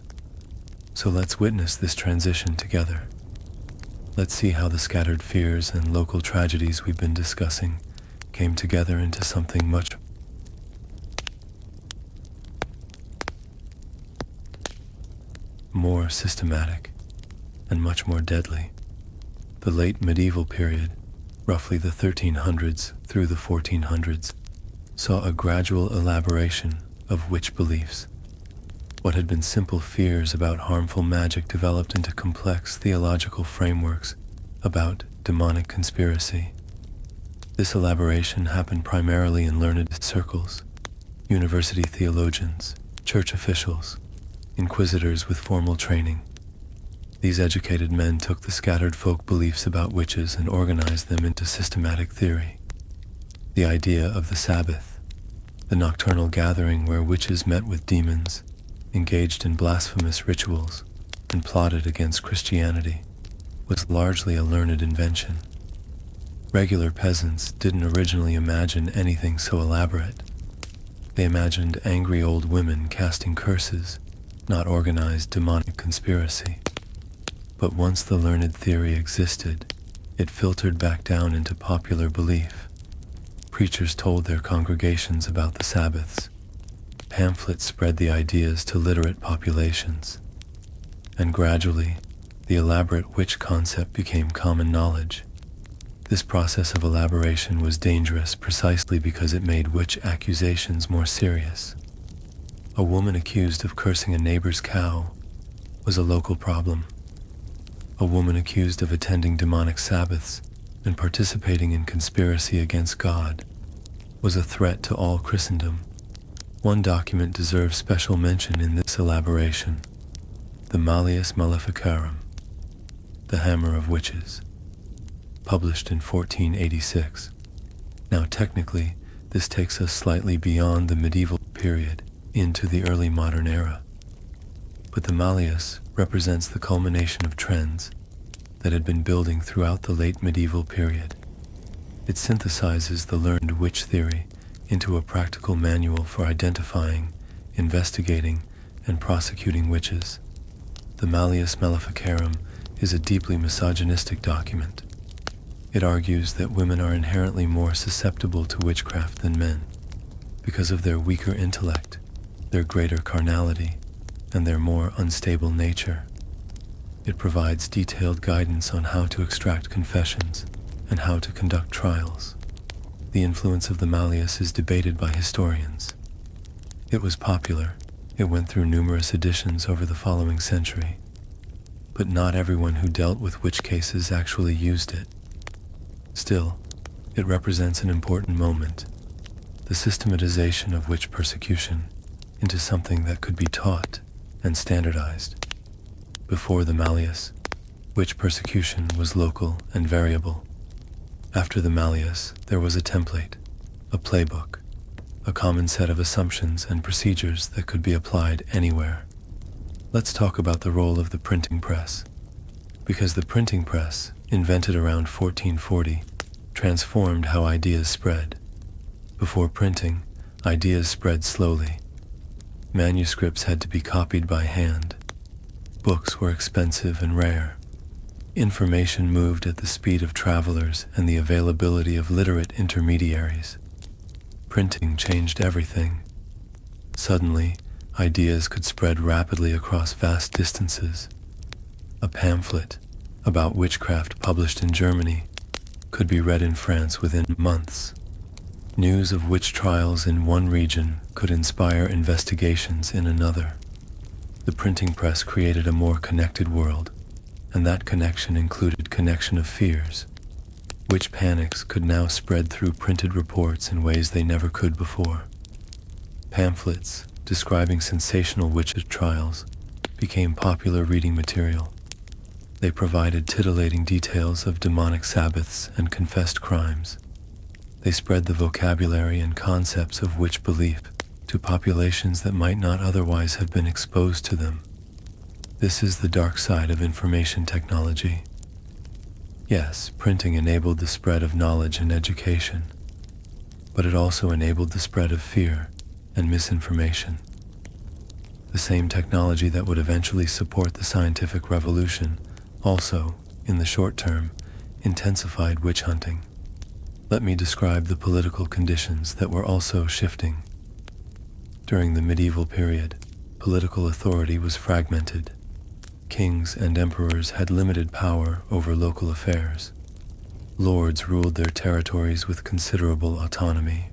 So let's witness this transition together. Let's see how the scattered fears and local tragedies we've been discussing came together into something much more systematic and much more deadly. The late medieval period, roughly the 1300s through the 1400s, saw a gradual elaboration of witch beliefs. What had been simple fears about harmful magic developed into complex theological frameworks about demonic conspiracy. This elaboration happened primarily in learned circles, university theologians, church officials, inquisitors with formal training. These educated men took the scattered folk beliefs about witches and organized them into systematic theory. The idea of the Sabbath, the nocturnal gathering where witches met with demons, engaged in blasphemous rituals, and plotted against Christianity, was largely a learned invention. Regular peasants didn't originally imagine anything so elaborate. They imagined angry old women casting curses, not organized demonic conspiracy. But once the learned theory existed, it filtered back down into popular belief. Preachers told their congregations about the Sabbaths. Pamphlets spread the ideas to literate populations. And gradually, the elaborate witch concept became common knowledge. This process of elaboration was dangerous precisely because it made witch accusations more serious. A woman accused of cursing a neighbor's cow was a local problem. A woman accused of attending demonic Sabbaths and participating in conspiracy against God was a threat to all Christendom. One document deserves special mention in this elaboration: the Malleus Maleficarum, the Hammer of Witches, published in 1486. Now technically, this takes us slightly beyond the medieval period into the early modern era. But the Malleus represents the culmination of trends that had been building throughout the late medieval period. It synthesizes the learned witch theory into a practical manual for identifying, investigating, and prosecuting witches. The Malleus Maleficarum is a deeply misogynistic document. It argues that women are inherently more susceptible to witchcraft than men because of their weaker intellect, their greater carnality, and their more unstable nature. It provides detailed guidance on how to extract confessions and how to conduct trials. The influence of the Malleus is debated by historians. It was popular. It went through numerous editions over the following century. But not everyone who dealt with witch cases actually used it. Still, it represents an important moment: the systematization of witch persecution into something that could be taught and standardized. Before the Malleus, witch persecution was local and variable. After the Malleus, there was a template, a playbook, a common set of assumptions and procedures that could be applied anywhere. Let's talk about the role of the printing press, because the printing press, invented around 1440, transformed how ideas spread. Before printing, ideas spread slowly. Manuscripts had to be copied by hand. Books were expensive and rare. Information moved at the speed of travelers and the availability of literate intermediaries. Printing changed everything. Suddenly, ideas could spread rapidly across vast distances. A pamphlet about witchcraft published in Germany could be read in France within months. News of witch trials in one region could inspire investigations in another. The printing press created a more connected world, and that connection included connection of fears. Witch panics could now spread through printed reports in ways they never could before. Pamphlets describing sensational witch trials became popular reading material. They provided titillating details of demonic Sabbaths and confessed crimes. They spread the vocabulary and concepts of witch belief to populations that might not otherwise have been exposed to them. This is the dark side of information technology. Yes, printing enabled the spread of knowledge and education, but it also enabled the spread of fear and misinformation. The same technology that would eventually support the scientific revolution also, in the short term, intensified witch hunting. Let me describe the political conditions that were also shifting. During the medieval period, political authority was fragmented. Kings and emperors had limited power over local affairs. Lords ruled their territories with considerable autonomy.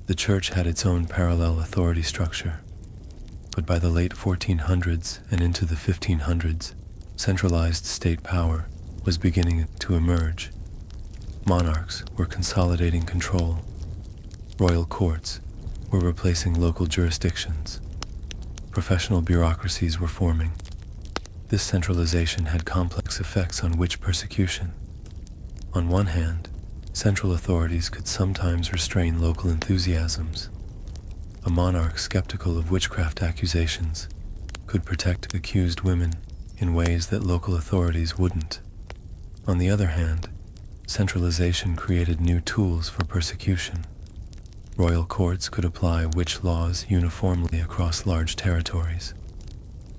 The church had its own parallel authority structure. But by the late 1400s and into the 1500s, centralized state power was beginning to emerge. Monarchs were consolidating control. Royal courts were replacing local jurisdictions. Professional bureaucracies were forming. This centralization had complex effects on witch persecution. On one hand, central authorities could sometimes restrain local enthusiasms. A monarch skeptical of witchcraft accusations could protect accused women in ways that local authorities wouldn't. On the other hand, centralization created new tools for persecution. Royal courts could apply witch laws uniformly across large territories.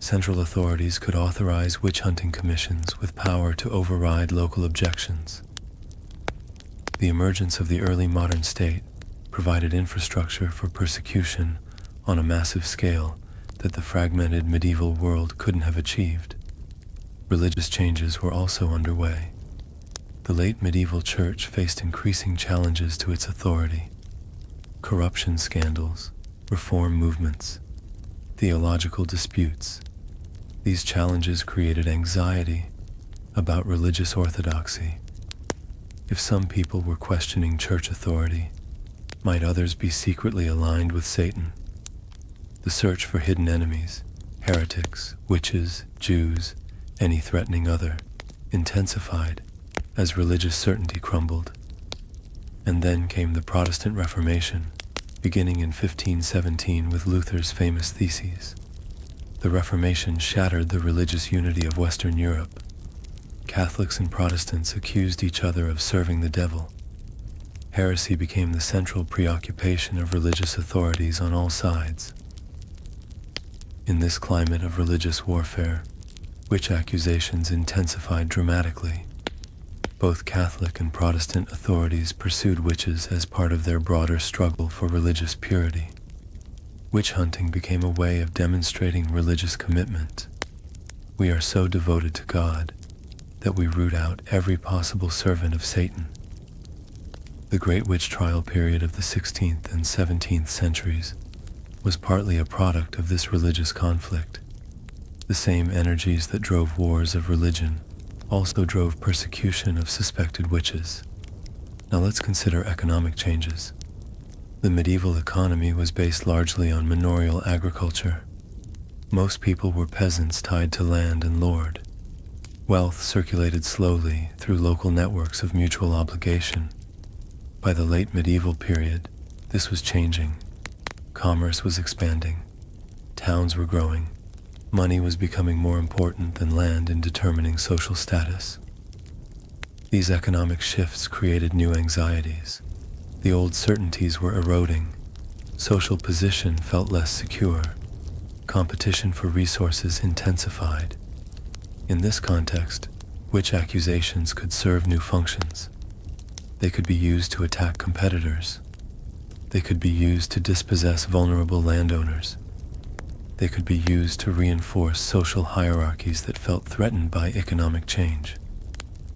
Central authorities could authorize witch hunting commissions with power to override local objections. The emergence of the early modern state provided infrastructure for persecution on a massive scale that the fragmented medieval world couldn't have achieved. Religious changes were also underway. The late medieval church faced increasing challenges to its authority: corruption scandals, reform movements, theological disputes. These challenges created anxiety about religious orthodoxy. If some people were questioning church authority, might others be secretly aligned with Satan? The search for hidden enemies, heretics, witches, Jews, any threatening other, intensified as religious certainty crumbled. And then came the Protestant Reformation, beginning in 1517 with Luther's famous theses. The Reformation shattered the religious unity of Western Europe. Catholics and Protestants accused each other of serving the devil. Heresy became the central preoccupation of religious authorities on all sides. In this climate of religious warfare, witch accusations intensified dramatically. Both Catholic and Protestant authorities pursued witches as part of their broader struggle for religious purity. Witch hunting became a way of demonstrating religious commitment. We are so devoted to God that we root out every possible servant of Satan. The Great Witch Trial period of the 16th and 17th centuries was partly a product of this religious conflict. The same energies that drove wars of religion also drove persecution of suspected witches. Now let's consider economic changes. The medieval economy was based largely on manorial agriculture. Most people were peasants tied to land and lord. Wealth circulated slowly through local networks of mutual obligation. By the late medieval period, this was changing. Commerce was expanding. Towns were growing. Money was becoming more important than land in determining social status. These economic shifts created new anxieties. The old certainties were eroding. Social position felt less secure. Competition for resources intensified. In this context, witch accusations could serve new functions. They could be used to attack competitors. They could be used to dispossess vulnerable landowners. They could be used to reinforce social hierarchies that felt threatened by economic change.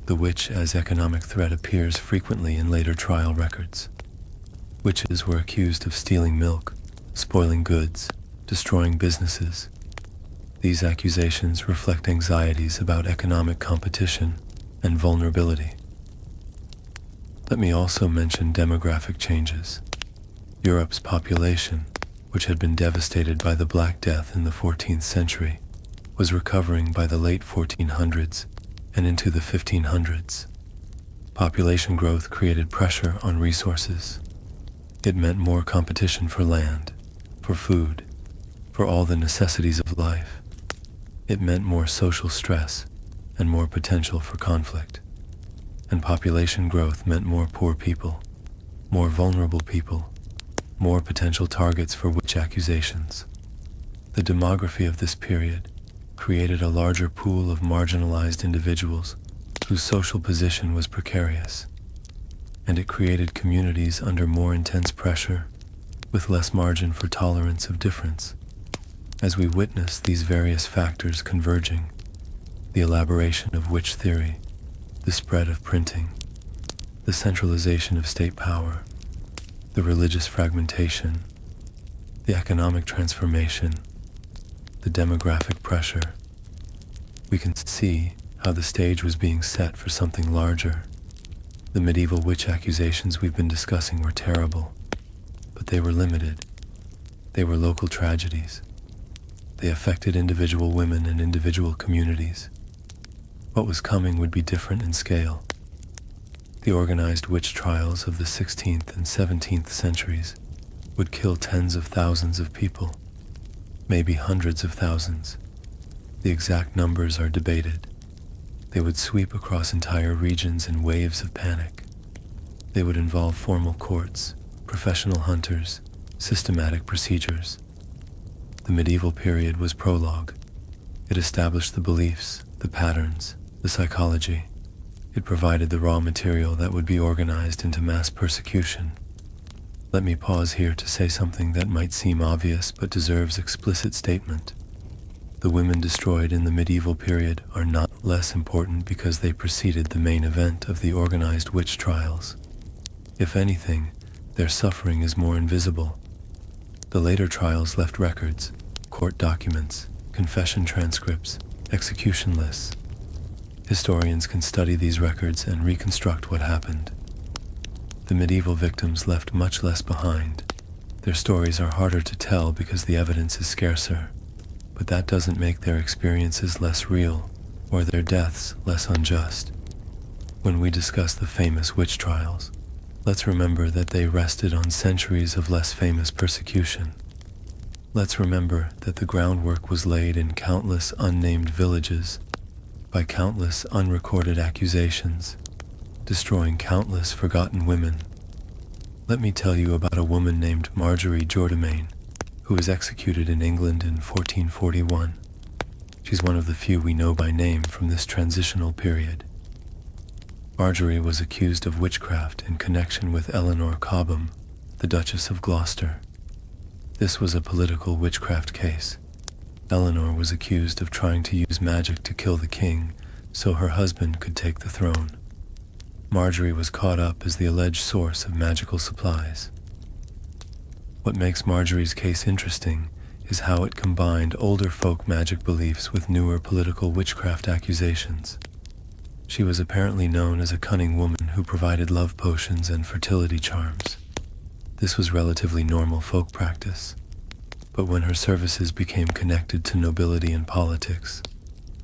The witch as economic threat appears frequently in later trial records. Witches were accused of stealing milk, spoiling goods, destroying businesses. These accusations reflect anxieties about economic competition and vulnerability. Let me also mention demographic changes. Europe's population, which had been devastated by the Black Death in the 14th century, was recovering by the late 1400s and into the 1500s. Population growth created pressure on resources. It meant more competition for land, for food, for all the necessities of life. It meant more social stress and more potential for conflict. And population growth meant more poor people, more vulnerable people, more potential targets for witch accusations. The demography of this period created a larger pool of marginalized individuals whose social position was precarious, and it created communities under more intense pressure with less margin for tolerance of difference. As we witness these various factors converging, the elaboration of witch theory, the spread of printing, the centralization of state power, the religious fragmentation, the economic transformation, the demographic pressure, we can see how the stage was being set for something larger. The medieval witch accusations we've been discussing were terrible, but they were limited. They were local tragedies. They affected individual women and individual communities. What was coming would be different in scale. The organized witch trials of the 16th and 17th centuries would kill tens of thousands of people, maybe hundreds of thousands. The exact numbers are debated. They would sweep across entire regions in waves of panic. They would involve formal courts, professional hunters, systematic procedures. The medieval period was prologue. It established the beliefs, the patterns, the psychology. It provided the raw material that would be organized into mass persecution. Let me pause here to say something that might seem obvious but deserves explicit statement. The women destroyed in the medieval period are not less important because they preceded the main event of the organized witch trials. If anything, their suffering is more invisible. The later trials left records, court documents, confession transcripts, execution lists. Historians can study these records and reconstruct what happened. The medieval victims left much less behind. Their stories are harder to tell because the evidence is scarcer, but that doesn't make their experiences less real or their deaths less unjust. When we discuss the famous witch trials, let's remember that they rested on centuries of less famous persecution. Let's remember that the groundwork was laid in countless unnamed villages, by countless unrecorded accusations, destroying countless forgotten women. Let me tell you about a woman named Marjorie Jourdemain, who was executed in England in 1441. She's one of the few we know by name from this transitional period. Marjorie was accused of witchcraft in connection with Eleanor Cobham, the Duchess of Gloucester. This was a political witchcraft case. Eleanor was accused of trying to use magic to kill the king so her husband could take the throne. Marjorie was caught up as the alleged source of magical supplies. What makes Marjorie's case interesting is how it combined older folk magic beliefs with newer political witchcraft accusations. She was apparently known as a cunning woman who provided love potions and fertility charms. This was relatively normal folk practice. But when her services became connected to nobility and politics,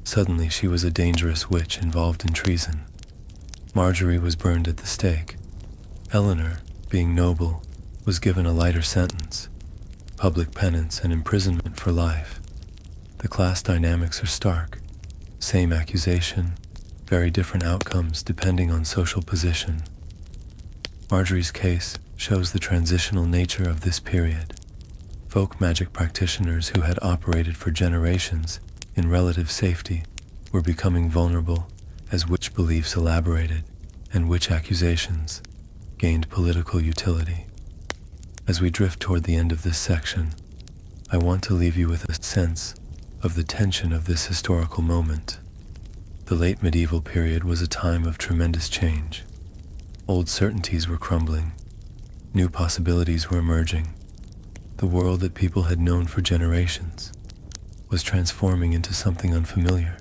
suddenly she was a dangerous witch involved in treason. Marjorie was burned at the stake. Eleanor, being noble, was given a lighter sentence, public penance and imprisonment for life. The class dynamics are stark. Same accusation, very different outcomes depending on social position. Marjorie's case shows the transitional nature of this period. Folk magic practitioners who had operated for generations in relative safety were becoming vulnerable as witch beliefs elaborated and witch accusations gained political utility. As we drift toward the end of this section, I want to leave you with a sense of the tension of this historical moment. The late medieval period was a time of tremendous change. Old certainties were crumbling. New possibilities were emerging. The world that people had known for generations was transforming into something unfamiliar.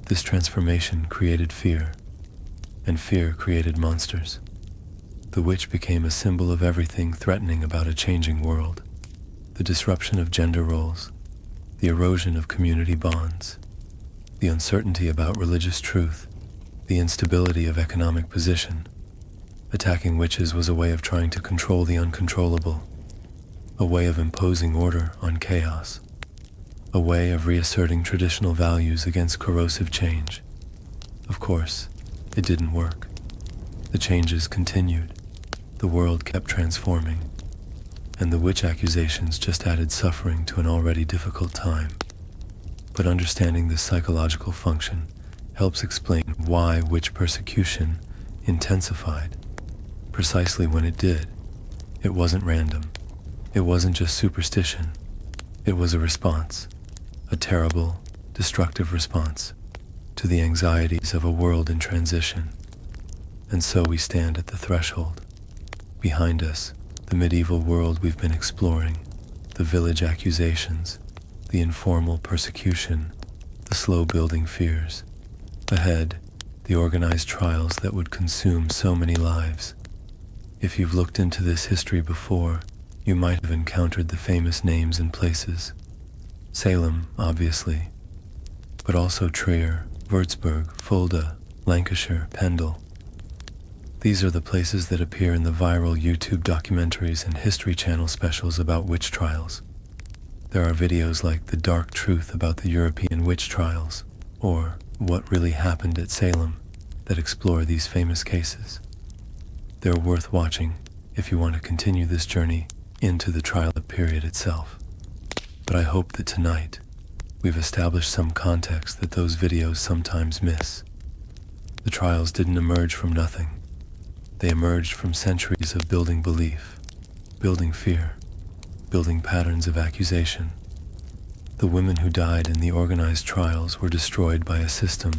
This transformation created fear, and fear created monsters. The witch became a symbol of everything threatening about a changing world. The disruption of gender roles, the erosion of community bonds, the uncertainty about religious truth, the instability of economic position. Attacking witches was a way of trying to control the uncontrollable, a way of imposing order on chaos, a way of reasserting traditional values against corrosive change. Of course, it didn't work. The changes continued. The world kept transforming, and the witch accusations just added suffering to an already difficult time. But understanding this psychological function helps explain why witch persecution intensified precisely when it did. It wasn't random. It wasn't just superstition. It was a response, a terrible, destructive response to the anxieties of a world in transition. And so we stand at the threshold. Behind us, the medieval world we've been exploring, the village accusations, the informal persecution, the slow-building fears. Ahead, the organized trials that would consume so many lives. If you've looked into this history before, you might have encountered the famous names and places. Salem, obviously, but also Trier, Würzburg, Fulda, Lancashire, Pendle. These are the places that appear in the viral YouTube documentaries and History Channel specials about witch trials. There are videos like The Dark Truth about the European witch trials, or What Really Happened at Salem, that explore these famous cases. They're worth watching if you want to continue this journey into the trial period itself. But I hope that tonight we've established some context that those videos sometimes miss. The trials didn't emerge from nothing. They emerged from centuries of building belief, building fear, building patterns of accusation. The women who died in the organized trials were destroyed by a system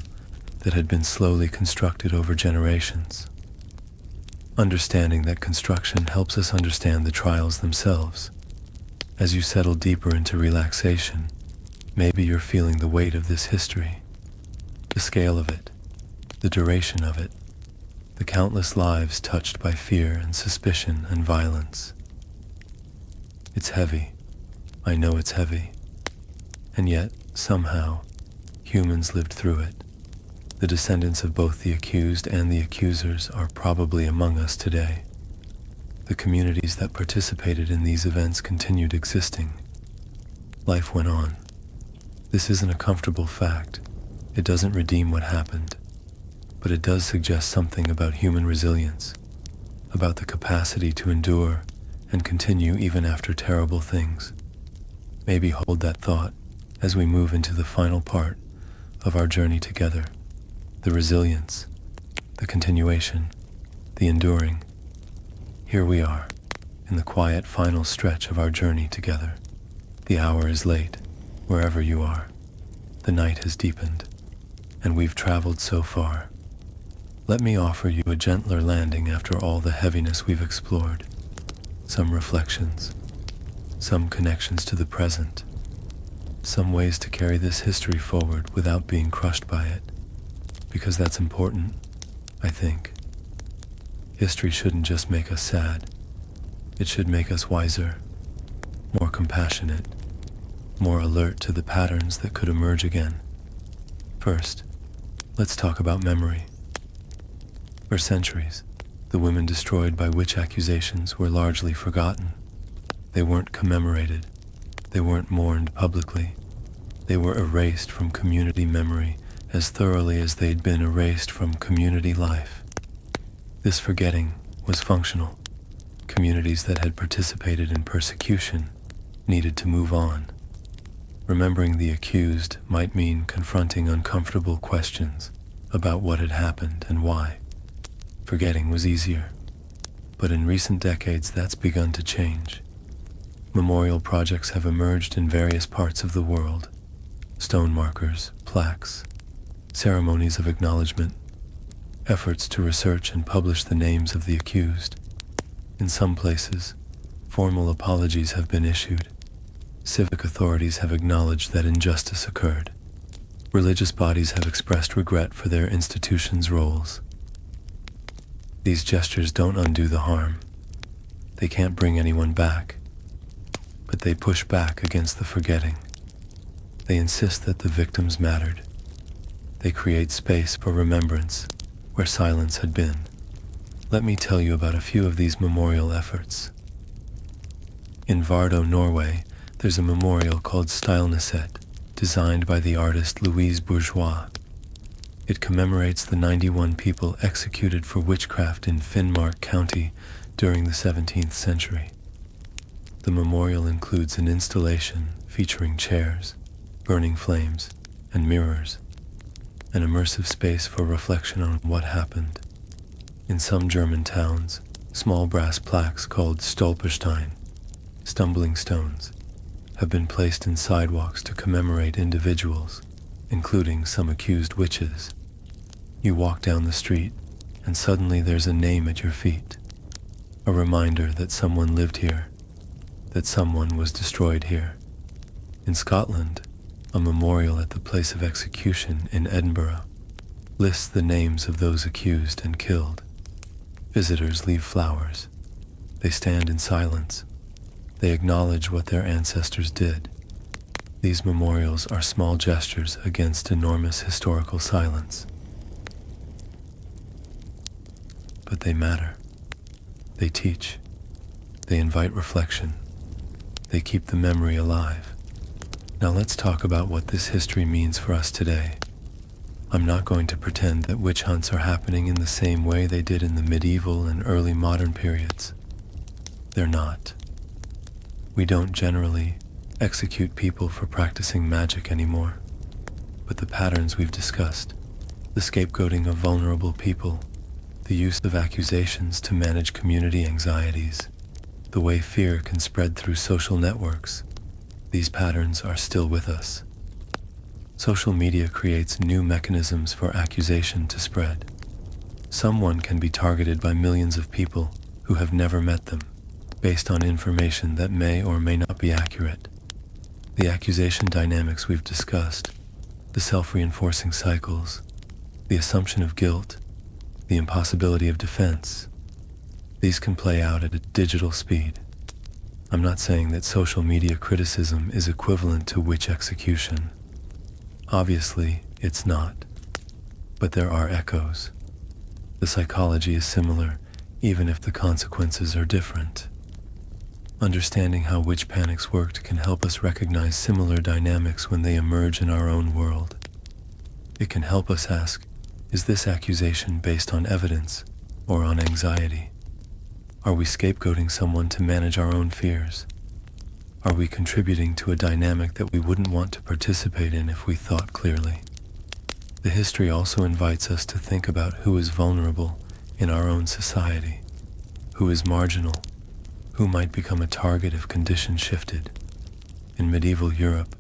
that had been slowly constructed over generations. Understanding that construction helps us understand the trials themselves. As you settle deeper into relaxation, maybe you're feeling the weight of this history, the scale of it, the duration of it, the countless lives touched by fear and suspicion and violence. It's heavy. I know it's heavy. And yet, somehow, humans lived through it. The descendants of both the accused and the accusers are probably among us today. The communities that participated in these events continued existing. Life went on. This isn't a comfortable fact. It doesn't redeem what happened. But it does suggest something about human resilience, about the capacity to endure and continue even after terrible things. Maybe hold that thought as we move into the final part of our journey together. The resilience, the continuation, the enduring. Here we are, in the quiet final stretch of our journey together. The hour is late, wherever you are. The night has deepened, and we've traveled so far. Let me offer you a gentler landing after all the heaviness we've explored. Some reflections, some connections to the present, some ways to carry this history forward without being crushed by it. Because that's important, I think. History shouldn't just make us sad. It should make us wiser, more compassionate, more alert to the patterns that could emerge again. First, let's talk about memory. For centuries, the women destroyed by witch accusations were largely forgotten. They weren't commemorated. They weren't mourned publicly. They were erased from community memory as thoroughly as they'd been erased from community life. This forgetting was functional. Communities that had participated in persecution needed to move on. Remembering the accused might mean confronting uncomfortable questions about what had happened and why. Forgetting was easier, but in recent decades that's begun to change. Memorial projects have emerged in various parts of the world. Stone markers, plaques, ceremonies of acknowledgement, efforts to research and publish the names of the accused. In some places, formal apologies have been issued. Civic authorities have acknowledged that injustice occurred. Religious bodies have expressed regret for their institutions' roles. These gestures don't undo the harm. They can't bring anyone back, but they push back against the forgetting. They insist that the victims mattered. They create space for remembrance where silence had been. Let me tell you about a few of these memorial efforts. In Vardø, Norway, there's a memorial called Stilneset, designed by the artist Louise Bourgeois. It commemorates the 91 people executed for witchcraft in Finnmark County during the 17th century. The memorial includes an installation featuring chairs, burning flames, and mirrors, an immersive space for reflection on what happened. In some German towns, small brass plaques called Stolperstein, stumbling stones, have been placed in sidewalks to commemorate individuals, including some accused witches. You walk down the street, and suddenly there's a name at your feet, a reminder that someone lived here, that someone was destroyed here. In Scotland, a memorial at the place of execution in Edinburgh lists the names of those accused and killed. Visitors leave flowers. They stand in silence. They acknowledge what their ancestors did. These memorials are small gestures against enormous historical silence. But they matter. They teach. They invite reflection. They keep the memory alive. Now let's talk about what this history means for us today. I'm not going to pretend that witch hunts are happening in the same way they did in the medieval and early modern periods. They're not. We don't generally execute people for practicing magic anymore. But the patterns we've discussed, the scapegoating of vulnerable people, the use of accusations to manage community anxieties, the way fear can spread through social networks, these patterns are still with us. Social media creates new mechanisms for accusation to spread. Someone can be targeted by millions of people who have never met them, based on information that may or may not be accurate. The accusation dynamics we've discussed, the self-reinforcing cycles, the assumption of guilt, the impossibility of defense, these can play out at a digital speed. I'm not saying that social media criticism is equivalent to witch execution. Obviously, it's not. But there are echoes. The psychology is similar, even if the consequences are different. Understanding how witch panics worked can help us recognize similar dynamics when they emerge in our own world. It can help us ask, is this accusation based on evidence or on anxiety? Are we scapegoating someone to manage our own fears? Are we contributing to a dynamic that we wouldn't want to participate in if we thought clearly? The history also invites us to think about who is vulnerable in our own society, who is marginal, who might become a target if conditions shifted. In medieval Europe,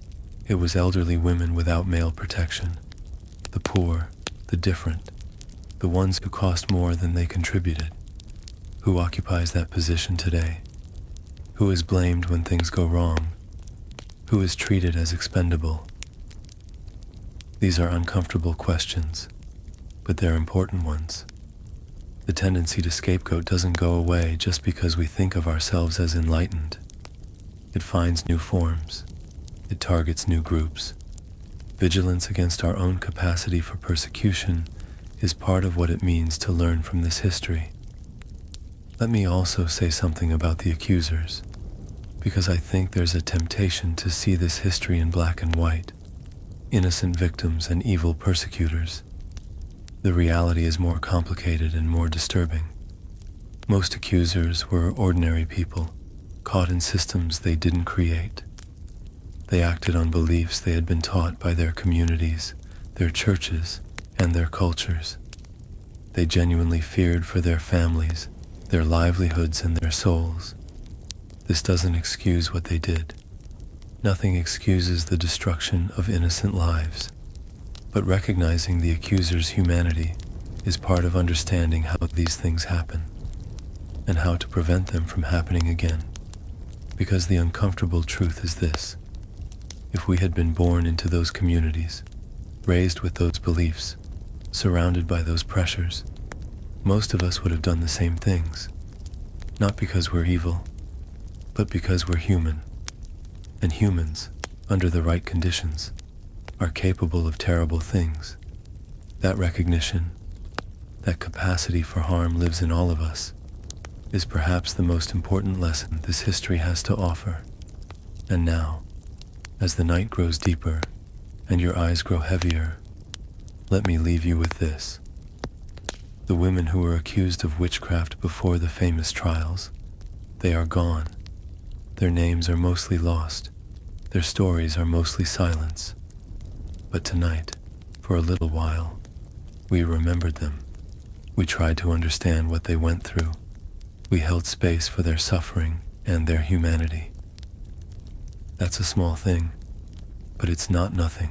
it was elderly women without male protection, the poor, the different, the ones who cost more than they contributed. Who occupies that position today? Who is blamed when things go wrong? Who is treated as expendable? These are uncomfortable questions, but they're important ones. The tendency to scapegoat doesn't go away just because we think of ourselves as enlightened. It finds new forms. It targets new groups. Vigilance against our own capacity for persecution is part of what it means to learn from this history. Let me also say something about the accusers, because I think there's a temptation to see this history in black and white, innocent victims and evil persecutors. The reality is more complicated and more disturbing. Most accusers were ordinary people, caught in systems they didn't create. They acted on beliefs they had been taught by their communities, their churches, and their cultures. They genuinely feared for their families, their livelihoods, and their souls. This doesn't excuse what they did. Nothing excuses the destruction of innocent lives. But recognizing the accuser's humanity is part of understanding how these things happen, and how to prevent them from happening again. Because the uncomfortable truth is this: if we had been born into those communities, raised with those beliefs, surrounded by those pressures, most of us would have done the same things. Not because we're evil, but because we're human. And humans, under the right conditions, are capable of terrible things. That recognition, that capacity for harm lives in all of us, is perhaps the most important lesson this history has to offer. And now, as the night grows deeper and your eyes grow heavier, let me leave you with this. The women who were accused of witchcraft before the famous trials, they are gone. Their names are mostly lost. Their stories are mostly silence. But tonight, for a little while, we remembered them. We tried to understand what they went through. We held space for their suffering and their humanity. That's a small thing, but it's not nothing.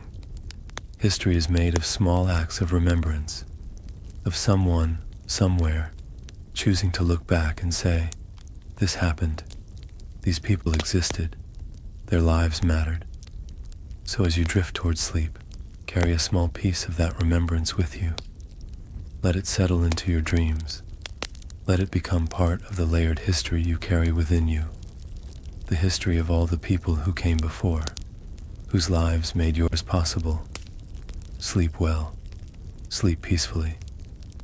History is made of small acts of remembrance, of someone, somewhere, choosing to look back and say, this happened, these people existed, their lives mattered. So as you drift towards sleep, carry a small piece of that remembrance with you. Let it settle into your dreams. Let it become part of the layered history you carry within you, the history of all the people who came before, whose lives made yours possible. Sleep well, sleep peacefully,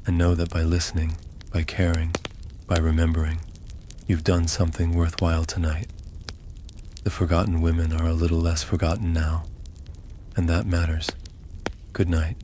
and know that by listening, by caring, by remembering, you've done something worthwhile tonight. The forgotten women are a little less forgotten now, and that matters. Good night.